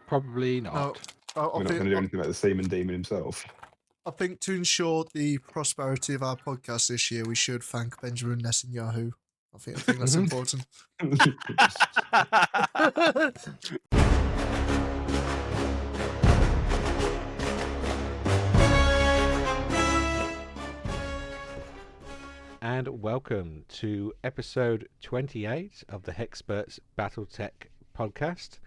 Probably not. No, We're not going to do anything about the Seaman Demon himself. I think to ensure the prosperity of our podcast this year, we should thank Benjamin Netanyahu. I think that's important. And welcome to episode 28 of the Hexperts Battletech podcast.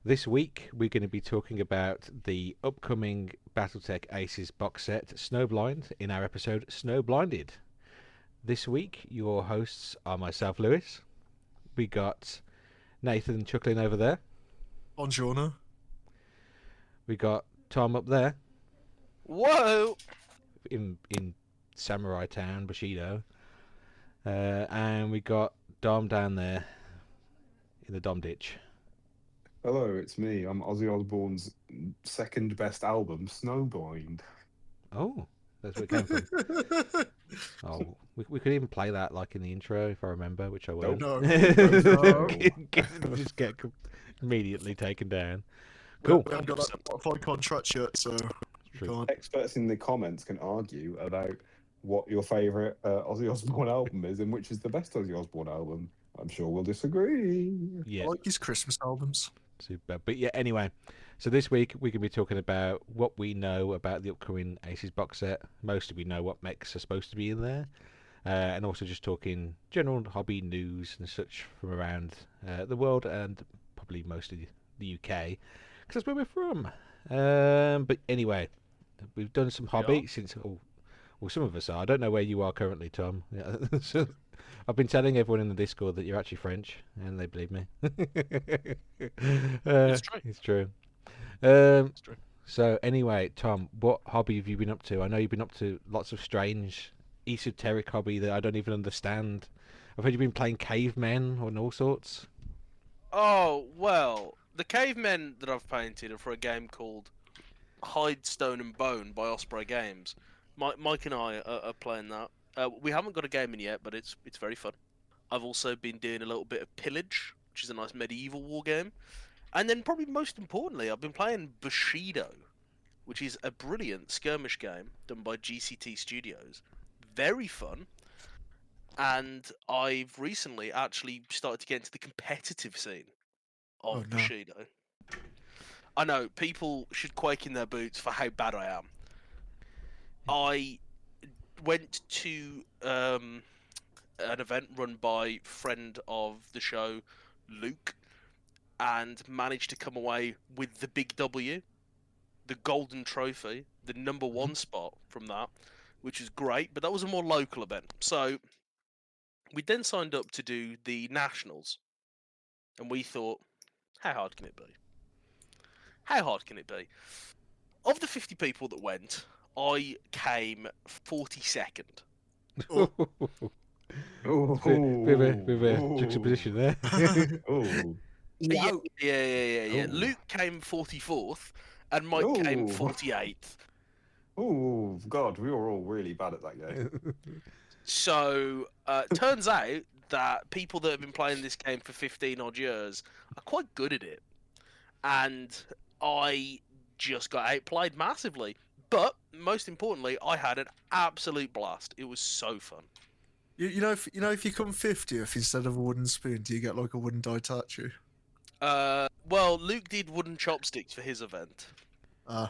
This week we're going to be talking about the upcoming Battletech Aces box set Snowblind in our episode Snowblinded. This week your hosts are myself, Lewis. We got Nathan chuckling over there. Buongiorno. We got Tom up there. Whoa! In Samurai Town, Bushido. And we got Dom down there in the Dom ditch. Hello, it's me. I'm Ozzy Osbourne's second best album, Snowblind. Oh, that's where it came from. Oh, we could even play that like in the intro if I remember, which I won't. No. Just get immediately taken down. Cool. We haven't got that Spotify contract yet, so we can't. Experts in the comments can argue about what your favourite Ozzy Osbourne album is and which is the best Ozzy Osbourne album. I'm sure we'll disagree. Yeah. I like his Christmas albums. Super. But yeah, anyway, so this week we can be talking about what we know about the upcoming Aces box set. Mostly we know what mechs are supposed to be in there. And also just talking general hobby news and such from around the world and probably mostly the UK, because that's where we're from. But anyway, we've done some hobby since... Well, some of us are. I don't know where you are currently, Tom. Yeah. So, I've been telling everyone in the Discord that you're actually French, and they believe me. It's true. It's true. It's true. So anyway, Tom, what hobby have you been up to? I know you've been up to lots of strange, esoteric hobby that I don't even understand. I've heard you've been playing cavemen and all sorts. Oh, well, the cavemen that I've painted are for a game called Hide, Stone and Bone by Osprey Games. Mike and I are playing that. We haven't got a game in yet, but it's very fun. I've also been doing a little bit of Pillage, which is a nice medieval war game. And then probably most importantly, I've been playing Bushido, which is a brilliant skirmish game done by GCT Studios. Very fun. And I've recently actually started to get into the competitive scene of Bushido. I know, people should quake in their boots for how bad I am. I went to an event run by friend of the show, Luke, and managed to come away with the big W, the golden trophy, the #1 spot from that, which is great, but that was a more local event. So we then signed up to do the nationals, and we thought, how hard can it be? How hard can it be? Of the 50 people that went, I came 42nd. Oh. With a juxtaposition there. Yeah. Luke came 44th, and Mike came 48th. Oh, God, we were all really bad at that game. So, turns out that people that have been playing this game for 15 odd years are quite good at it. And I just got outplayed massively. But, most importantly, I had an absolute blast. It was so fun. You know, if you come 50th instead of a wooden spoon, do you get like a wooden statue? Well, Luke did wooden chopsticks for his event. I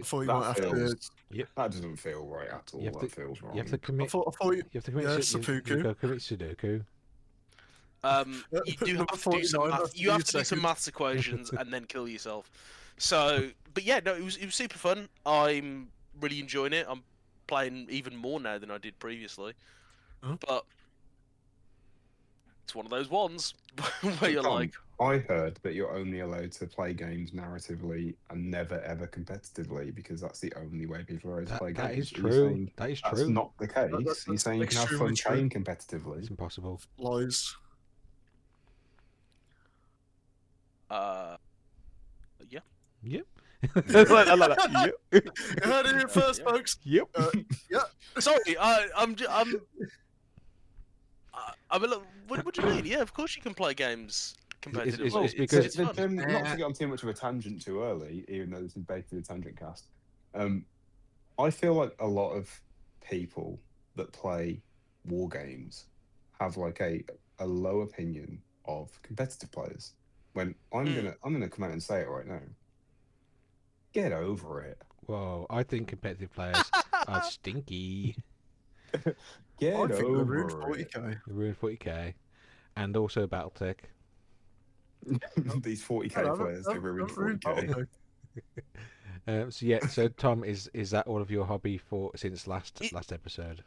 thought you That might have to. That doesn't feel right at all. That feels wrong. You have to commit. I thought you have to commit. Yeah, Sudoku. You commit Sudoku. You do have to do some maths. You have to do some maths equations and then kill yourself. So, but yeah, no, it was super fun. I'm really enjoying it. I'm playing even more now than I did previously. But it's one of those ones where you're like, I heard that you're only allowed to play games narratively and never ever competitively because that's the only way people are allowed to play games. That is true. That is true. That's not the case. You're saying you can have fun playing competitively. It's impossible. Lies. Yeah. Yep. I like that. Yep. You heard it here first, folks. Yep. Yeah. Sorry, I'm a little. What do you mean? Yeah, of course you can play games competitively. it's because- it's fun. Not to get on too much of a tangent too early, even though this is basically a tangent cast. I feel like a lot of people that play war games have like a low opinion of competitive players. When I'm gonna come out and say it right now. Get over it. Whoa, I think competitive players are stinky. Get I think they over ruined it. 40k. They ruin 40k, and also Battletech. These 40k players, they ruined 40k. So Tom, is that all of your hobby since last episode?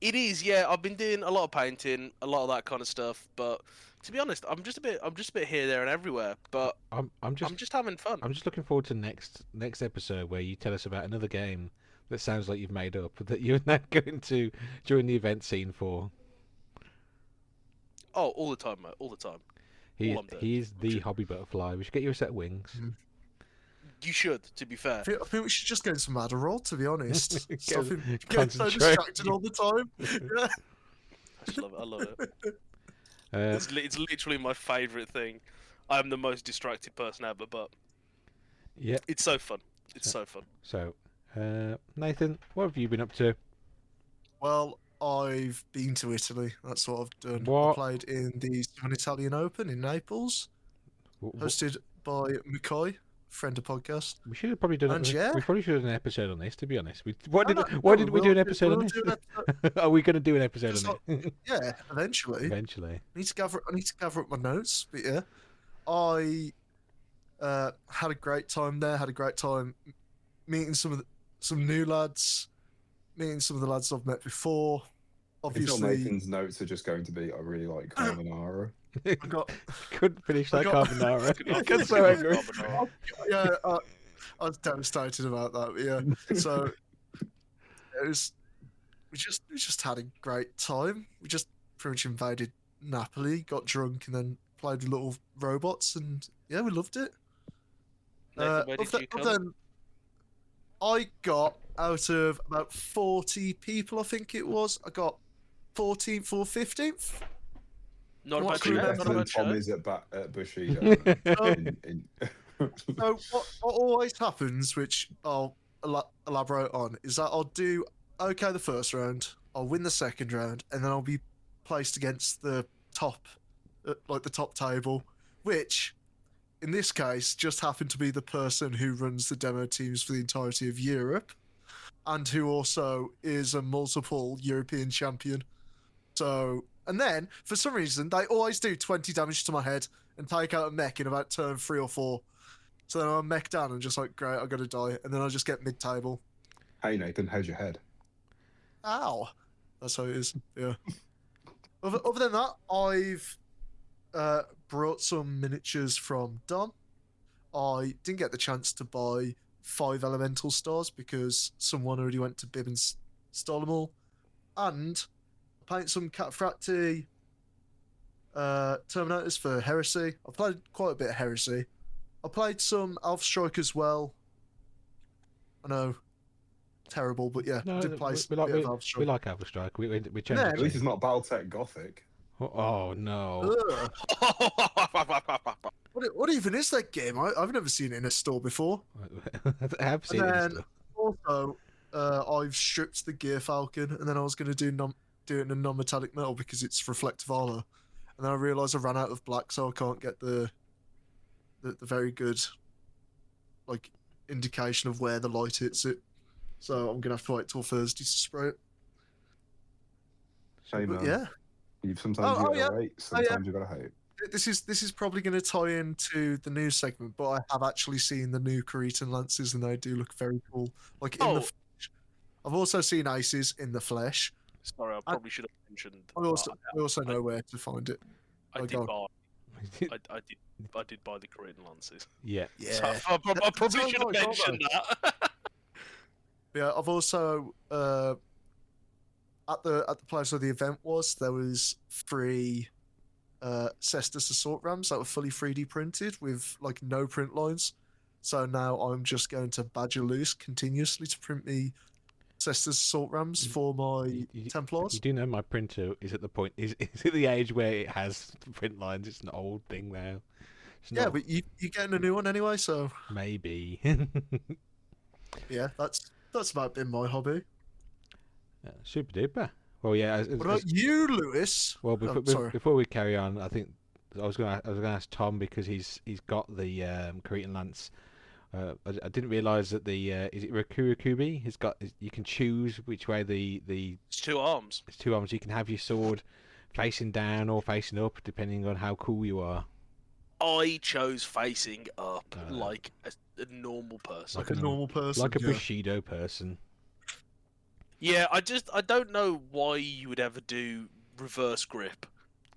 It is, yeah. I've been doing a lot of painting, a lot of that kind of stuff. But to be honest, I'm just a bit here, there, and everywhere. But I'm just having fun. I'm just looking forward to next episode where you tell us about another game that sounds like you've made up that you're now going to join the event scene for. Oh, all the time, mate. All the time. He is the hobby butterfly. We should get you a set of wings. You should, to be fair. I think we should just get him some Adderall, to be honest. Stop him getting so concentrate. distracted all the time. Yeah. I just love it. I love it. It's literally my favourite thing. I'm the most distracted person ever, but yeah, it's so fun. It's so fun. So, Nathan, what have you been up to? Well, I've been to Italy. That's what I've done. What? I played in the Southern Italian Open in Naples, hosted by McCoy, friend of podcast. We should have probably done And yeah. We probably should have done an episode on this, to be honest. Why did we do we'll an episode on do this? an Are we going to do an episode Just on it? Yeah, eventually. Eventually. I need to gather up my notes, but yeah, I had a great time there. Had a great time meeting some new lads, meeting some of the lads I've met before. Obviously, Nathan's notes are just going to be, I really like carbonara. I got Couldn't finish that got- carbonara. I I got so angry. yeah. I was devastated about that. But yeah, so it was. We just had a great time. We just pretty much invaded Napoli, got drunk, and then played with little robots, and yeah, we loved it. Nathan, where did you come? Then I got out of about 40 people, I think it was. I got 14th or 15th. Not What about crew you. member Not Nathan about Tom you. is at Bushido. So what always happens, which I'll elaborate on, is that I'll do okay the first round, I'll win the second round, and then I'll be placed against the top, like the top table, which in this case just happened to be the person who runs the demo teams for the entirety of Europe, and who also is a multiple European champion. So, and then for some reason they always do 20 damage to my head and take out a mech in about turn 3 or 4. So then I'm mech down and just like, great, I gotta die, and then I just get mid-table. Hey Nathan, how's your head? Ow. That's how it is. Yeah. Other than that, I've brought some miniatures from Don. I didn't get the chance to buy 5 elemental stars because someone already went to Bib and stole them all. And I painted some Cataphracti Terminators for Heresy. I played quite a bit of Heresy. I played some Alpha Strike as well. I know, terrible, but yeah, No, did play we a bit of Alpha Strike. we like Alpha Strike. We Yeah. changed At least it's not Battletech Gothic. Oh no. Ugh. What even is that game? I've never seen it in a store before. I have seen And it. then Still. also, I've stripped the Gear Falcon, and then I was going to do it in a non-metallic metal because it's reflective armor, and then I realised I ran out of black, so I can't get the very good like indication of where the light hits it. So I'm gonna have to wait till Thursday to spray it. Shame, But man. yeah, You've sometimes you yeah. gotta rate, sometimes you gotta hate. this is probably going to tie into the news segment, but I have actually seen the new Cretan Lances, and they do look very cool. Like in the flesh. I've also seen Aces in the flesh. Sorry, I probably should have mentioned. I also know where to find it. I Oh, did go buy. I did buy the Cretan Lances. Yeah. Yeah, So I probably all should have right, all mentioned that. Yeah, I've also at the place where the event was, there was 3 Cestus Assault Rams that were fully 3D printed with like no print lines. So now I'm just going to badger loose continuously to print me Cestus assault rams for my Templars. You do know my printer is at the point is at the age where it has print lines. It's an old thing now. It's Yeah, not, but you're getting a new one anyway, so maybe. yeah, that's about been my hobby. Super duper. Well, yeah. What about you, Lewis? Well, sorry. before we carry on, I think I was gonna ask Tom because he's got the Cretan lance. I didn't realise that the is it Rakurakubi? You can choose which way the It's 2 arms. it's 2 arms. You can have your sword facing down or facing up, depending on how cool you are. I chose facing up Oh. like a normal person. Like a normal person. Like a yeah. Bushido person. Yeah, I don't know why you would ever do reverse grip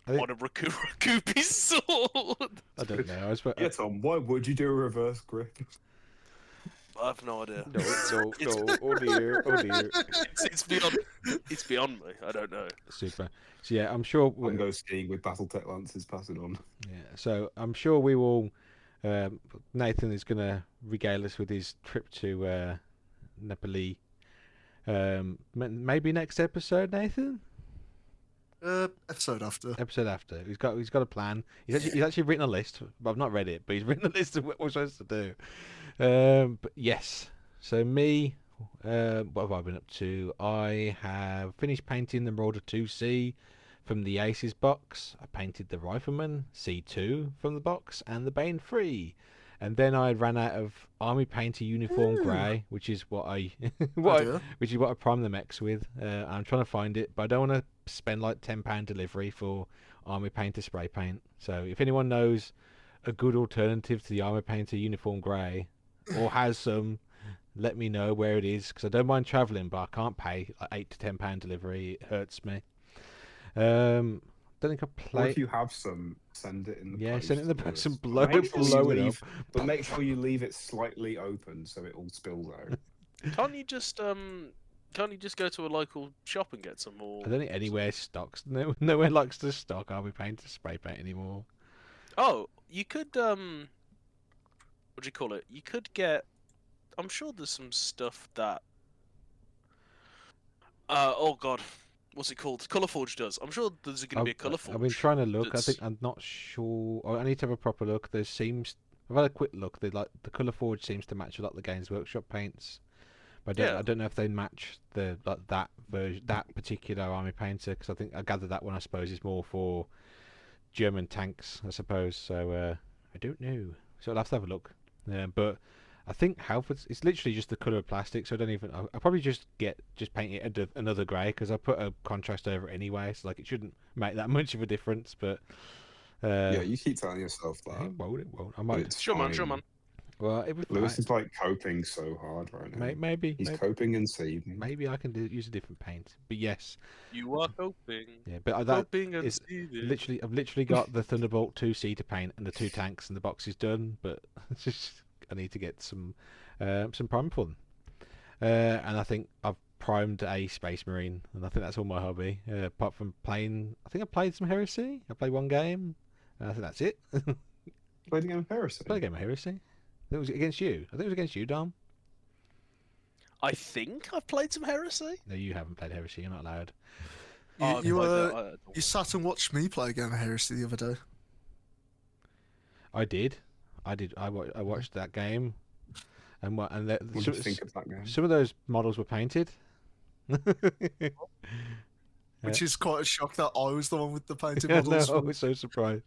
I think- on a Rakupi sword. I don't know. I was, Yeah, Tom, why would you do a reverse grip? I have no idea. no, oh dear, oh dear. It's beyond me. I don't know. Super. So yeah, I'm sure. And go skiing with Battletech lances, pass it on. Yeah, so I'm sure we will. Nathan is going to regale us with his trip to Nepali. Maybe next episode, Nathan. Episode after. Episode after. He's got a plan. He's actually written a list, but I've not read it. But he's written a list of what we're supposed to do. But yes. So me, what have I been up to? I have finished painting the Marauder 2C from the Aces box. I painted the Rifleman C2 from the box and the Bane 3. And then I ran out of Army Painter Uniform Grey, which is what I which is what I primed the mechs with. I'm trying to find it, but I don't want to spend like £10 delivery for Army Painter spray paint. So if anyone knows a good alternative to the Army Painter Uniform Grey, or has some, let me know where it is, because I don't mind travelling, but I can't pay like £8 to £10 delivery. It hurts me. Don't think I Or play. if you have some, send it in the Yeah, post. send it in the Lewis. post and But blow make it, sure you blow it leave- up. But make sure you leave it slightly open so it all spills out. Can't you just go to a local shop and get some more? I don't think anywhere stocks. Nowhere likes to stock Army Painter spray paint anymore. Oh, you could what do you call it? You could get. I'm sure there's some stuff that. Oh God, what's it called? Colourforge does. I'm sure there's going to be a Colourforge. I've been trying to look. I that's- think I'm not sure. I need to have a proper look. There seems. I've had a quick look. They like the Colourforge seems to match a lot of the Games Workshop paints. But I don't know if they match the that version, that particular Army Painter, because I gather that one I suppose is more for German tanks, I suppose. So I don't know. So I'll have to have a look. But I think Halfords, it's literally just the colour of plastic, so I don't even. I'll probably just paint it another grey, because I put a contrast over it anyway, so like it shouldn't make that much of a difference. But Yeah, you keep telling yourself that. it won't. I but might. it's Sure, man. fine. Well, it would. Lewis is like coping so hard right now. Maybe. He's coping and saving. Maybe I can use a different paint. But yes, You are hoping. yeah. But that Hoping and is seething. I've literally got the Thunderbolt 2C to paint and the 2 tanks, and the box is done. But it's just I need to get some primer for them. And I think I've primed a Space Marine, and I think that's all my hobby. Apart from playing, I think I played some Heresy. I played one game, and I think that's it. Played a game of Heresy. Played a game of Heresy. It was against you. I think it was against you, Dom. I think I've played some Heresy. No, you haven't played Heresy. You're not allowed. I've You played that, you sat and watched me play a game of Heresy the other day. I did. I watched that game, and What do you think of that game? some of those models were painted. Which is quite a shock that I was the one with the painted Yeah, models. no, I was so surprised.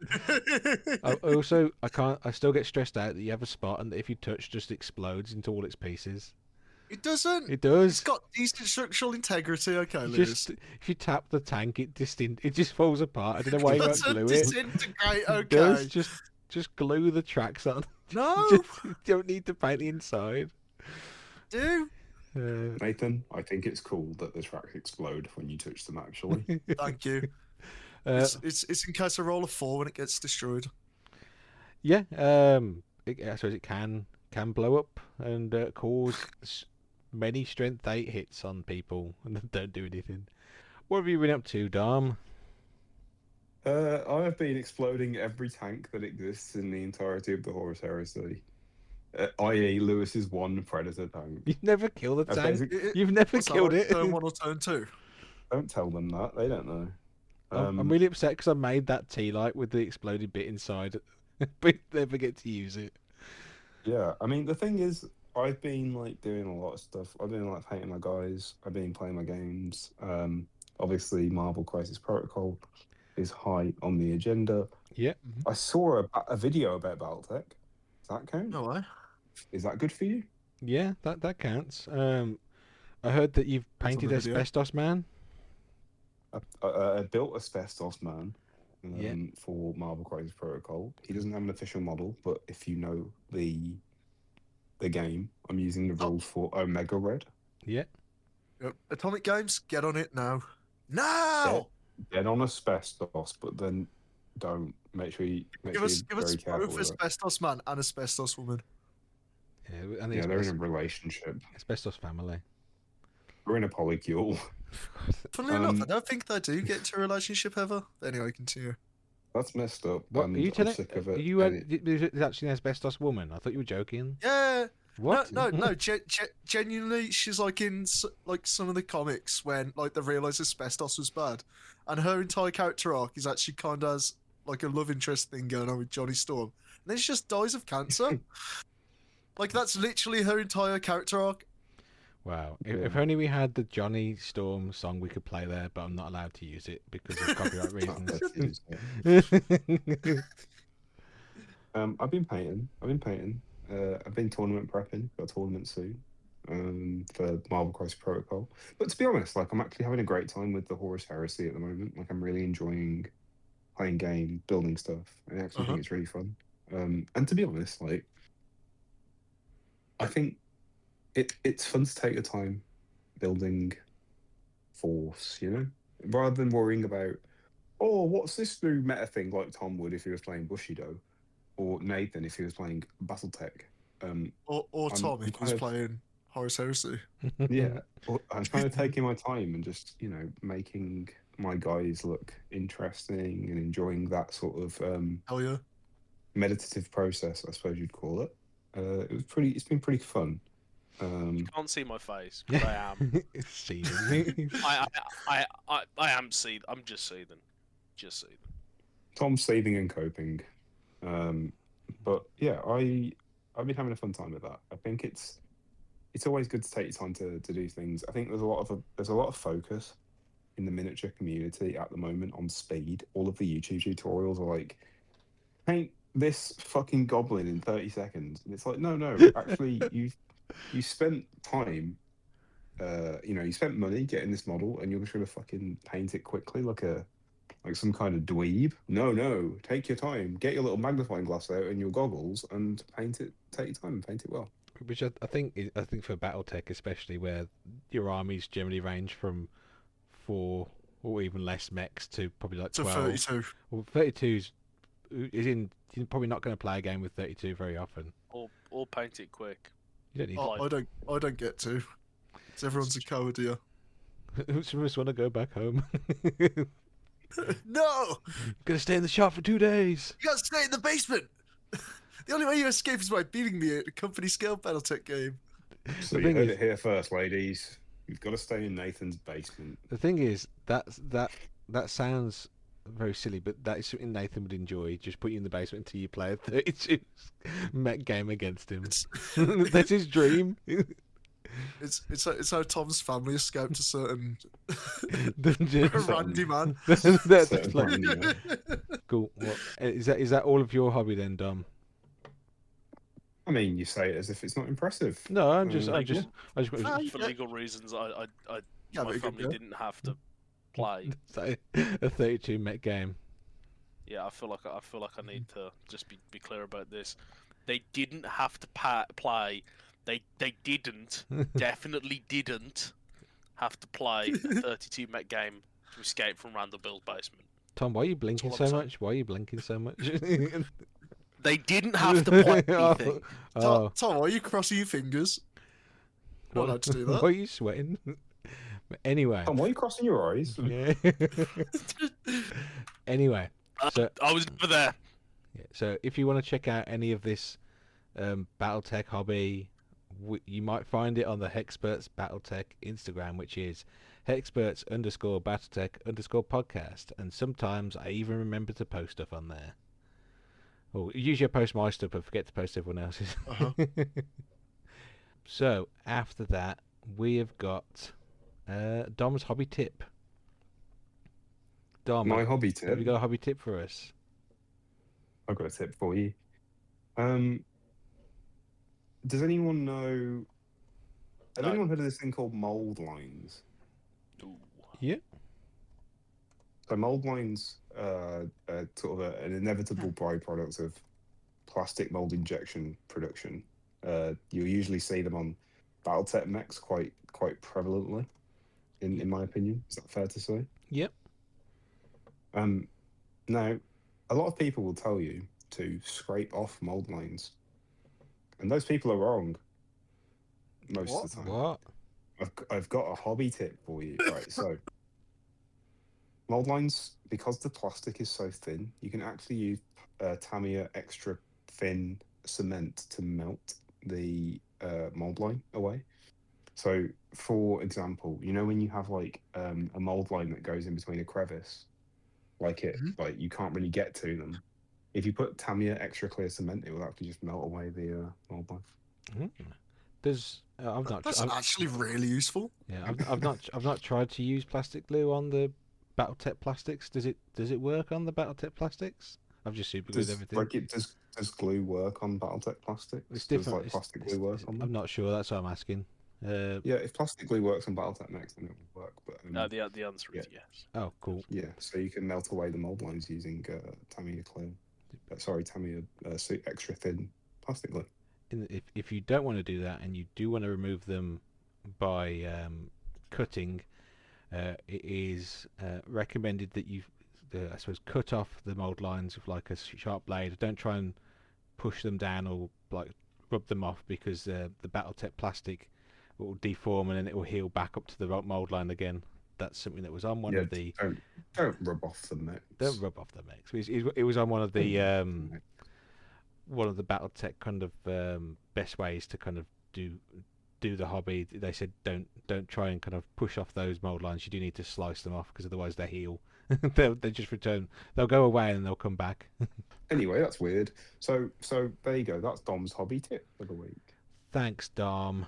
I still get stressed out that you have a spot and that if you touch, just explodes into all its pieces. It doesn't. It does. It's got decent structural integrity. Okay, Lewis. Just if you tap the tank, it just falls apart. I don't know why you won't Doesn't glue it. disintegrate. It Okay. does. Just glue the tracks on. No, You don't need to paint the inside. do. Nathan, I think it's cool that the tracks explode when you touch them, actually. Thank you. It's in case I roll a 4 when it gets destroyed. Yeah, I suppose it can blow up and cause many strength 8 hits on people and don't do anything. What have you been up to, Dom? I have been exploding every tank that exists in the entirety of the Horus Heresy. i.e., Lewis's one predator tank. You've never killed a That's tank. basic- You've never What's that, killed like it. Turn 1 or turn 2? Don't tell them that; they don't know. I'm really upset because I made that tea light with the exploded bit inside, but never get to use it. Yeah, I mean, the thing is, I've been like doing a lot of stuff. I've been like painting my guys. I've been playing my games. Obviously, Marvel Crisis Protocol is high on the agenda. Yeah. I saw a video about Battletech. Does that count? No way. Is that good for you? Yeah, that counts. I heard that you've Depends on painted the video. Asbestos Man. I built Asbestos Man Yeah. for Marvel Crisis Protocol. He doesn't have an official model, but if you know the game, I'm using the rules for Omega Red. Yeah. Yep. Atomic Games, get on it now. Now! Get on Asbestos, but then don't make sure you Give us you're very careful both with it. Asbestos Man and Asbestos Woman. Yeah, and the Yeah, they're in a relationship. Asbestos family. We're in a polycule. Funnily enough, I don't think they do get into a relationship ever. Anyway, continue. That's messed up. What and are you I'm telling? sick of it. You and there's actually an Asbestos woman. I thought you were joking. Yeah. What? No. Genuinely, she's like in like some of the comics when like they realised asbestos was bad, and her entire character arc is actually kind of has like a love interest thing going on with Johnny Storm, and then she just dies of cancer. Like that's literally her entire character arc. Wow. Yeah. If only we had the Johnny Storm song we could play there, but I'm not allowed to use it because of copyright reasons. I've been painting. I've been tournament prepping. Got a tournament soon. For Marvel Crisis Protocol. But to be honest, like I'm actually having a great time with the Horus Heresy at the moment. Like I'm really enjoying playing game, building stuff. I actually think it's really fun. And to be honest, like I think it's fun to take your time building force, you know, rather than worrying about, oh, what's this new meta thing, like Tom would if he was playing Bushido, or Nathan if he was playing Battletech. Or I'm Tom if he's kind of- playing Horus Heresy. Yeah, well, I'm kind of taking my time and just, you know, making my guys look interesting and enjoying that sort of Hell yeah. meditative process, I suppose you'd call it. It's been pretty fun. You can't see my face, but I am. Seething. I am seething. I'm just seething. Just seething. Tom's saving and coping. But yeah, I've been having a fun time with that. I think it's always good to take your time to do things. I think there's a lot of focus in the miniature community at the moment on speed. All of the YouTube tutorials are like, paint this fucking goblin in 30 seconds. And it's like, no, actually you spent time, you spent money getting this model and you're just gonna fucking paint it quickly like some kind of dweeb. No, take your time, get your little magnifying glass out and your goggles and paint it. Take your time and paint it well. Which I think for Battletech especially, where your armies generally range from 4 or even less mechs to probably like To 12. 32. Well, 32's is in. You're probably not going to play a game with 32 very often. Or paint it quick. You don't need. I don't get to. 'Cause everyone's a coward here. Some of us want to go back home. No! Gonna stay in the shop for 2 days. You gotta stay in the basement! The only way you escape is by beating me at a company scale Battletech game. So The you thing heard is- it here first, ladies. You've got to stay in Nathan's basement. The thing is, that sounds very silly, but that is something Nathan would enjoy. Just put you in the basement until you play a 32 mech game against him. That's his dream. It's how Tom's family escaped a certain Dungeons. randy man. That's Certain like, brand, you know. cool. What, is that all of your hobby then, Dom? I mean, you say it as if it's not impressive. No, I just Ah, For legal reasons, Yeah, my but you family could go. didn't have to play. say a 32 mech game. Yeah, I feel like I need to just be clear about this. They didn't have to play. They didn't, definitely didn't have to play a 32 mech game to escape from Randall Bill's basement. Tom, why are you blinking all so I'm saying. much? Why are you blinking so much? They didn't have to play anything. Oh, Tom, why are you crossing your fingers? Not allowed to do that. Why are you sweating? But anyway. Tom, why are you crossing your eyes? Yeah. Anyway, so I was never there. yeah, so if you want to check out any of this Battletech hobby, you might find it on the Hexperts Battletech Instagram, which is Hexperts_Battletech_podcast. And sometimes I even remember to post stuff on there. Or usually I post my stuff but forget to post everyone else's. Uh-huh. So after that, we have got Dom's hobby tip. Dom, My hobby tip. have you got a hobby tip for us? I've got a tip for you. Does anyone know? Have No. anyone heard of this thing called mold lines? Ooh. Yeah. So mold lines are sort of an inevitable byproduct of plastic mold injection production. You'll usually see them on Battletech mechs quite prevalently, in my opinion. Is that fair to say? Yep. Now, a lot of people will tell you to scrape off mold lines, and those people are wrong most of the time. What? I've got a hobby tip for you. Right, so mold lines, because the plastic is so thin, you can actually use Tamiya extra thin cement to melt the mold line away. So, for example, you know when you have like a mold line that goes in between a crevice, like you can't really get to them. If you put Tamiya extra clear cement, it will actually just melt away the mold line. There's I've not. That's actually really useful. Yeah, I've not tried to use plastic glue on the Battletech plastics. Does it work on the Battletech plastics? I've just super glued everything. Does glue work on Battletech plastics? It's Does different. plastic glue work on them? I'm not sure. That's what I'm asking. Yeah, if plastic glue works on Battletech mechs, then it will work. But No, the answer is yes. Oh, cool. yeah, so you can melt away the mold lines using Tamiya extra thin plastic glue. If you don't want to do that and you do want to remove them by cutting, it is recommended that you, I suppose, cut off the mold lines with like a sharp blade. Don't try and push them down or like rub them off, because the Battletech plastic will deform and then it will heal back up to the mold line again. That's something that was on one of the. Don't rub off the mechs. Don't rub off the mechs. It was on one of the Battletech kind of best ways to kind of do the hobby. They said don't try and kind of push off those mold lines. You do need to slice them off, because otherwise they heal. they just return. They'll go away and they'll come back. Anyway, that's weird. So there you go. That's Dom's hobby tip for the week. Thanks, Dom.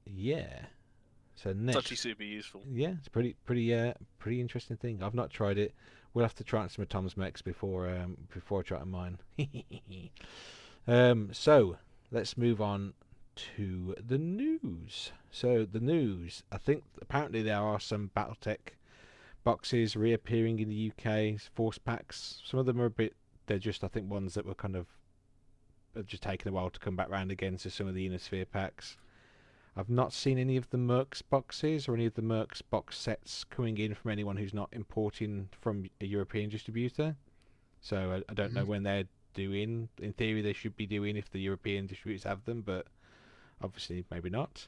Yeah. So It's next. actually super useful. Yeah, it's pretty interesting thing. I've not tried it. We'll have to try out some of Tom's mechs before I try out mine. So let's move on to the news. So the news, I think apparently there are some Battletech boxes reappearing in the UK, force packs. Some of them are they're just, I think, ones that were kind of have just taken a while to come back round again. So some of the Inner Sphere packs. I've not seen any of the Mercs boxes or any of the Mercs box sets coming in from anyone who's not importing from a European distributor. So I don't know when they're doing. In theory, they should be doing if the European distributors have them, but obviously maybe not.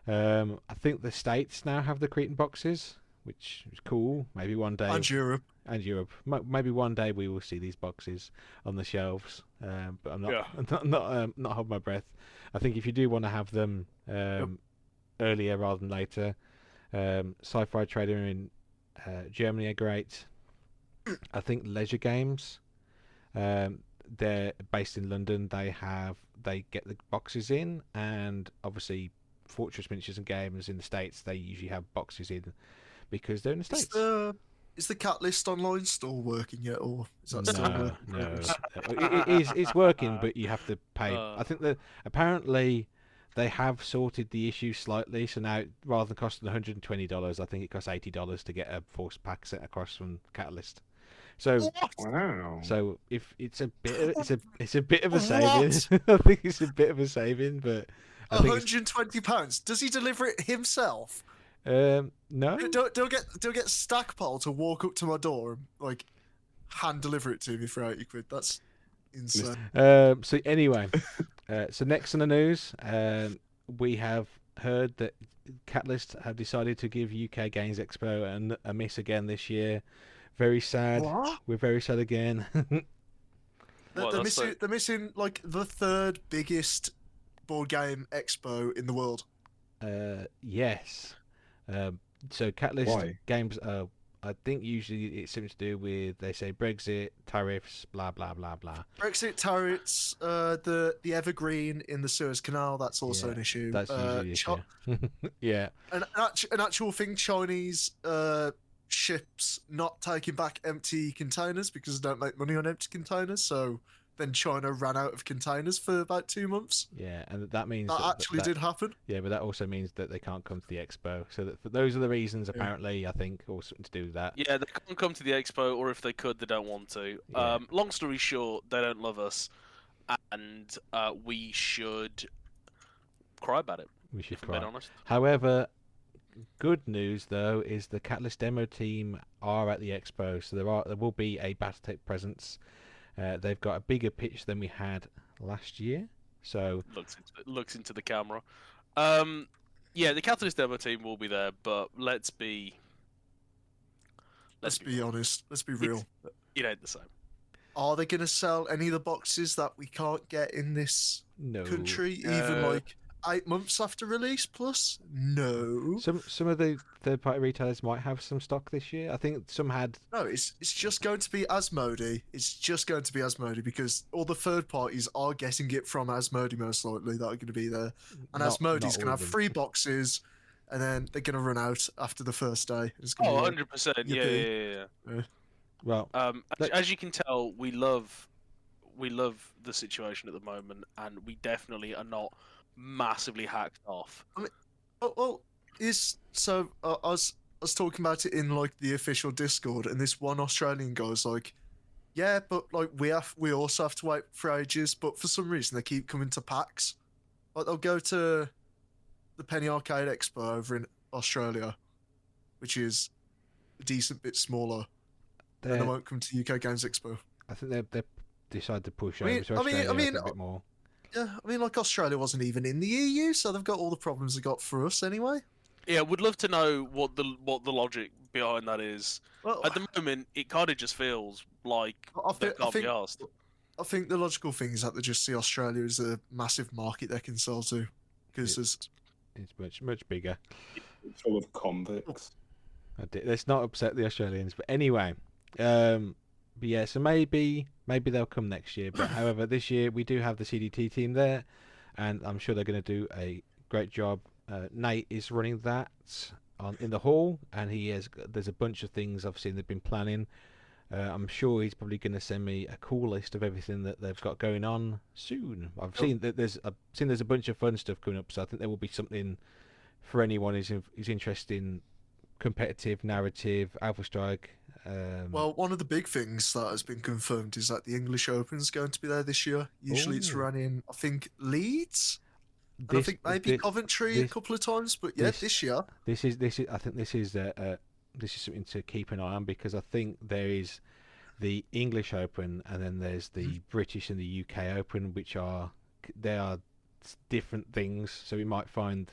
I think the States now have the Cretan boxes, which is cool. Maybe one day. And Europe. And Europe. Maybe one day we will see these boxes on the shelves. But I'm not. Yeah. Not hold my breath. I think if you do want to have them earlier rather than later, Sci-Fi Trader in Germany are great. I think Leisure Games, they're based in London. They get the boxes in, and obviously Fortress Miniatures and Games in the States, they usually have boxes in because they're in the States. Is the Catalyst online store working yet, or is that still No, working? no. It's working, but you have to pay. I think that apparently they have sorted the issue slightly, so now rather than costing $120, I think it costs $80 to get a force pack sent across from Catalyst. So, Wow. so if it's a bit, it's a bit of a saving. I think it's a bit of a saving, but I think £120. Does he deliver it himself? no. Don't get Stackpole to walk up to my door and like hand deliver it to me for £80. That's insane. So anyway, so next on the news, we have heard that Catalyst have decided to give UK Games Expo a miss again this year. Very sad. What? We're very sad again. What, They're that's missing. They're missing like the third biggest board game expo in the world. Yes. So Catalyst Why? games. I think usually it's something to do with, they say, Brexit, tariffs, blah blah blah blah. Brexit tariffs, the evergreen in the Suez Canal. That's also Yeah, an issue. that's usually the issue. Yeah. An actual thing. Chinese ships not taking back empty containers because they don't make money on empty containers. So then China ran out of containers for about 2 months. Yeah, and that means That actually did happen. Yeah, but that also means that they can't come to the expo. So those are the reasons, apparently, I think, or something to do with that. Yeah, they can't come to the expo, or if they could, they don't want to. Yeah. Long story short, they don't love us, and we should cry about it. We should If I'm being cry. honest. However, good news though is the Catalyst demo team are at the expo, so there will be a Battletech presence. They've got a bigger pitch than we had last year. So Looks into the camera. Yeah, the Catalyst demo team will be there, but let's be honest. Let's be real. It ain't the same. Are they going to sell any of the boxes that we can't get in this no. country, even like 8 months after release? Plus, no. Some of the third-party retailers might have some stock this year. I think some had. No, it's just going to be Asmodee. It's just going to be Asmodee because all the third parties are getting it from Asmodee most likely that are going to be there, and Asmodee's going to have 3 boxes, and then they're going to run out after the first day. It's gonna be 100%. Yeah. Well, as you can tell, we love the situation at the moment, and we definitely are not massively hacked off. I mean, I was talking about it in like the official Discord, and this one Australian guy's like, "Yeah, but like we also have to wait for ages, but for some reason they keep coming to PAX. Like they'll go to the Penny Arcade Expo over in Australia, which is a decent bit smaller, and they won't come to UK Games Expo. I think they decided to push I mean- over to I mean- Australia I mean, a bit more. Yeah, I mean, like Australia wasn't even in the EU, so they've got all the problems they got for us anyway. Yeah, would love to know what the logic behind that is. Well, At the moment, it kind of just feels like I they thi- I can't be think- asked. I think the logical thing is that they just see Australia as a massive market they can sell to, because there's It's much bigger. Full of convicts. Let's not upset the Australians, but anyway. But yeah, so maybe they'll come next year. But however, this year we do have the CDT team there, and I'm sure they're going to do a great job. Nate is running that in the hall, and there's a bunch of things obviously they've been planning. I'm sure he's probably going to send me a cool list of everything that they've got going on soon. I've seen that there's a bunch of fun stuff coming up, so I think there will be something for anyone who's interested in competitive narrative, Alpha Strike. well, one of the big things that has been confirmed is that the English Open is going to be there this year. Usually it's Ooh. run in, I think, Leeds, and I think maybe Coventry a couple of times. But yeah, this year. This is. I think this is something to keep an eye on, because I think there is the English Open and then there's the British and the UK Open, which are different things. So we might find,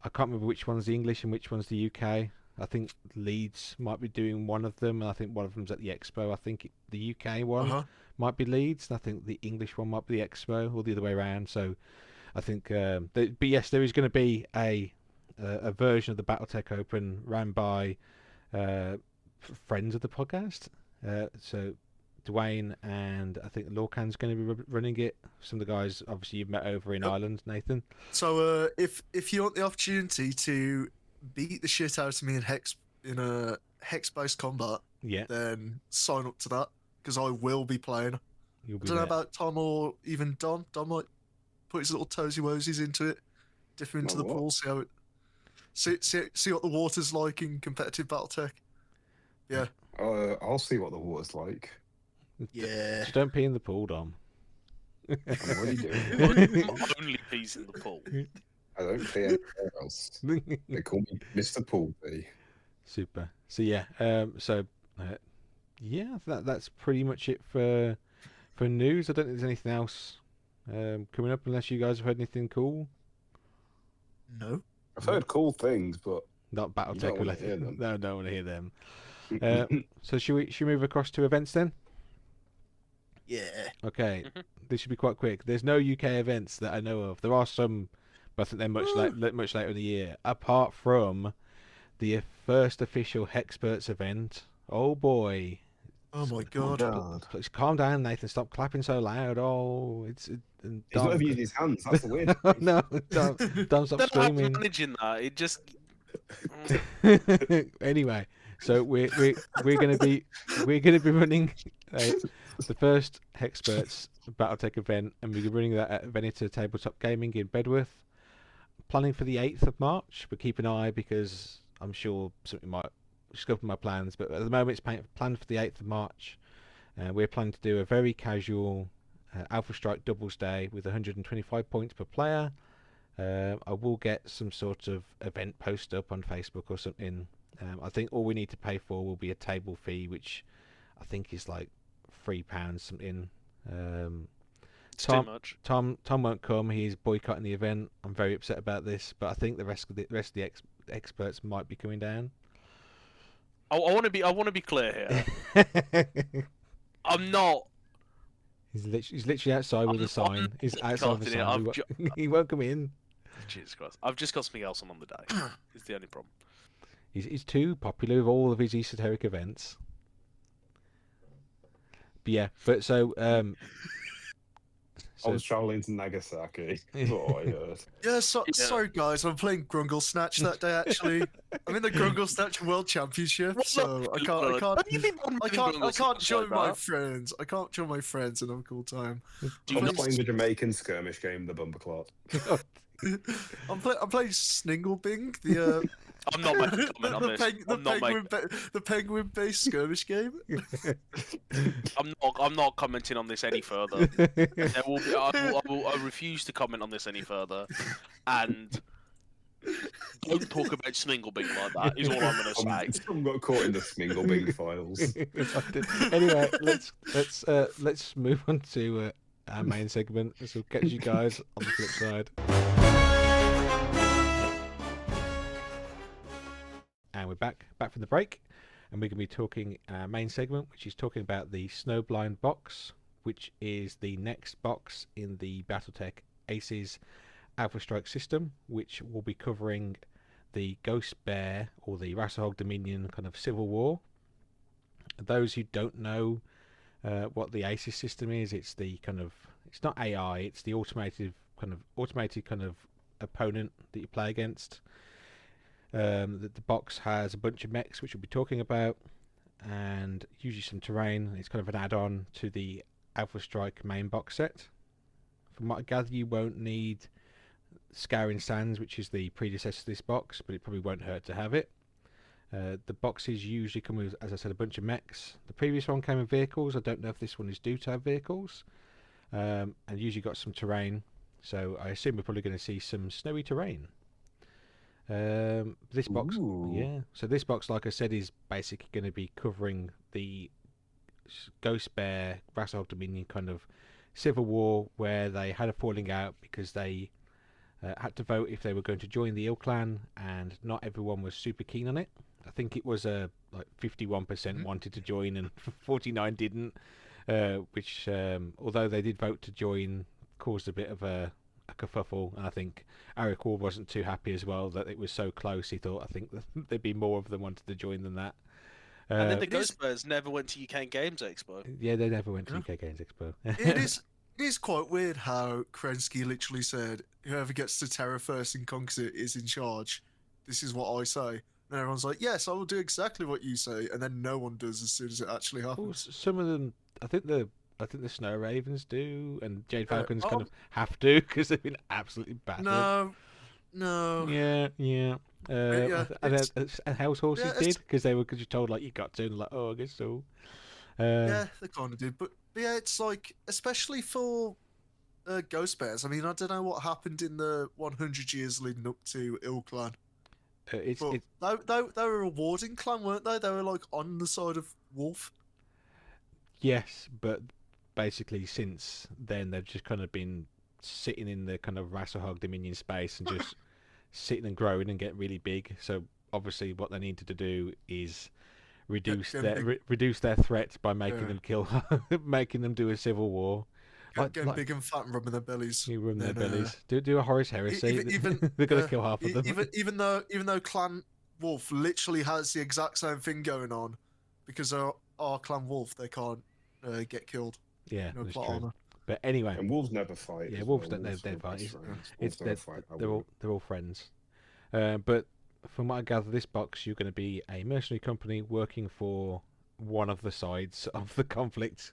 I can't remember which one's the English and which one's the UK. I think Leeds might be doing one of them, and I think one of them's at the Expo. I think the UK one might be Leeds, and I think the English one might be the Expo, or the other way around. So I think, but yes, there is going to be a version of the Battletech Open ran by friends of the podcast. So Dwayne and I think Lorcan's going to be running it. Some of the guys obviously you've met over in Ireland, Nathan. So if you want the opportunity to beat the shit out of me in a hex-based combat, Yeah, then sign up to that, because I will be playing. you'll I be don't know there. about Tom or even Don. Don might put his little toesy woesies into it, dip him into My the what? pool, see what the water's like in competitive Battletech. Yeah. I'll see what the water's like. Yeah. Just don't pee in the pool, Dom. I'm already doing it. Only peas in the pool. I don't pay anywhere else. They call me Mr. Poolby. Super. So yeah, yeah, that's pretty much it for news. I don't think there's anything else coming up, unless you guys have heard anything cool. No. I've heard cool things, but Not You Battletech don't wanna related. hear them. No, don't want to hear them. So should we move across to events then? Yeah. Okay, Mhm. this should be quite quick. There's no UK events that I know of. There are some, but I think they're much later in the year. Apart from the first official Hexperts event. Oh boy. Oh my Oh god. God. Please calm down, Nathan. Stop clapping so loud. Oh, He's not Dom. even using his hands. That's the weird thing. No, Dom, Dom, stop Don't know how I'm screaming. managing that. It just. Anyway, so we're gonna be running the first Hexperts Battletech event, and we're running that at Veneto Tabletop Gaming in Bedworth. Planning for the 8th of March, but keep an eye because I'm sure something might scupper my plans. But at the moment, it's planned for the 8th of March. We're planning to do a very casual Alpha Strike doubles day with 125 points per player. I will get some sort of event post up on Facebook or something. I think all we need to pay for will be a table fee, which I think is like £3 something. It's too much. Tom won't come. He's boycotting the event. I'm very upset about this, but I think the rest of the experts might be coming down. I want to be clear here. I'm not. He's literally outside with a sign. He's outside with a sign. He won't come in. Jesus Christ! I've just got something else on the day. Is the only problem. He's too popular with all of his esoteric events. But yeah, but so I was traveling to Nagasaki. That's what I heard. Yeah, Yeah. sorry guys, I'm playing Grungle Snatch that day actually. I'm in the Grungle Snatch World Championship, so I can't join my friends. I can't join my friends and have a cool time. I'm playing the Jamaican skirmish game, the Bumper Clot. I'm playing Snowblind, the I'm not making a comment on this. the penguin-based skirmish game. I'm not commenting on this any further. There will be. I refuse to comment on this any further. And don't talk about Snowblind like that. Is all I'm going to say. Some got caught in the Snowblind files. Anyway, let's move on to our main segment. This will catch you guys on the flip side. And we're back from the break, and we're going to be talking our main segment, which is talking about the Snowblind box, which is the next box in the Battletech Aces Alpha Strike system, which will be covering the Ghostbear or the Rasahog Dominion kind of civil war. Those who don't know what the Aces system is, it's not AI, it's the automated kind of opponent that you play against. The box has a bunch of mechs, which we'll be talking about, and usually some terrain. It's kind of an add-on to the Alpha Strike main box set. From what I gather, you won't need Scouring Sands, which is the predecessor to this box, but it probably won't hurt to have it. The boxes usually come with, as I said, a bunch of mechs. The previous one came with vehicles. I don't know if this one is due to have vehicles. And usually got some terrain, so I assume we're probably going to see some snowy terrain. This box, yeah. So this box, like I said, is basically going to be covering the Ghostbear Rasahog Dominion kind of civil war, where they had a falling out because they had to vote if they were going to join the Ill Clan, and not everyone was super keen on it. I think it was like 51% wanted to join and 49 didn't, which although they did vote to join, caused a bit of a kerfuffle, and I think Eric Wall wasn't too happy as well that it was so close. He thought, I think there'd be more of them wanted to join than that. And then the Ghostbears never went to UK Games Expo. Yeah, they never went to UK Games Expo. It is quite weird how Krensky literally said, whoever gets to Terra first in conquers it is in charge. This is what I say. And everyone's like, yes, I will do exactly what you say. And then no one does as soon as it actually happens. Well, some of them, I think the Snow Ravens do, and Jade Falcons kind of have to because they've been absolutely battered. No. Yeah. And House Horses did because they were told like you got to, and like, oh, I guess so. Yeah, they kind of did, but yeah, it's like especially for Ghost Bears. I mean, I don't know what happened in the 100 years leading up to Ill Clan. They were a warding clan, weren't they? They were like on the side of Wolf. Yes, but basically since then they've just kind of been sitting in the kind of Rasahog Dominion space and just sitting and growing and getting really big. So obviously what they needed to do is reduce their threat by making them kill, making them do a civil war. Getting big and fat and rubbing their bellies. You rub their bellies. Do a Horus Heresy. Even They're gonna kill half of them. Even though Clan Wolf literally has the exact same thing going on, because our Clan Wolf they can't get killed. Yeah, No that's plot true. armor. But anyway, and wolves never fight. Yeah, as wolves well. don't never fight. They're They're all friends. But from what I gather, this box you're going to be a mercenary company working for one of the sides of the conflict.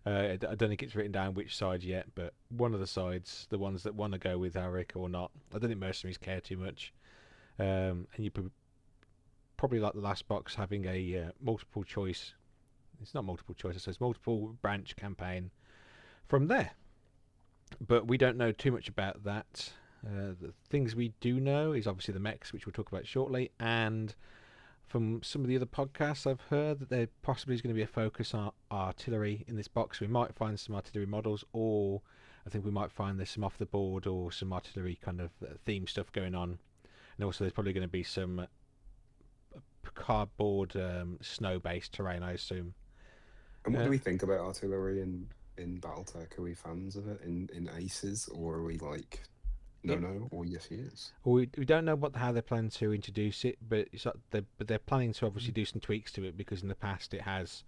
I don't think it's written down which side yet, but one of the sides, the ones that want to go with Arik or not. I don't think mercenaries care too much. And you probably like the last box having a multiple choice. It's not multiple choice, so it's multiple branch campaign from there. But we don't know too much about that. The things we do know is obviously the mechs, which we'll talk about shortly, and from some of the other podcasts I've heard that there possibly is going to be a focus on artillery in this box. We might find some artillery models, or I think we might find there's some off the board or some artillery kind of theme stuff going on. And also there's probably going to be some cardboard snow-based terrain, I assume. And what do we think about artillery in Battletech? Are we fans of it in Aces, or are we like no, or yes he is? Well, we don't know how they're planning to introduce it, but they're planning to obviously do some tweaks to it, because in the past it has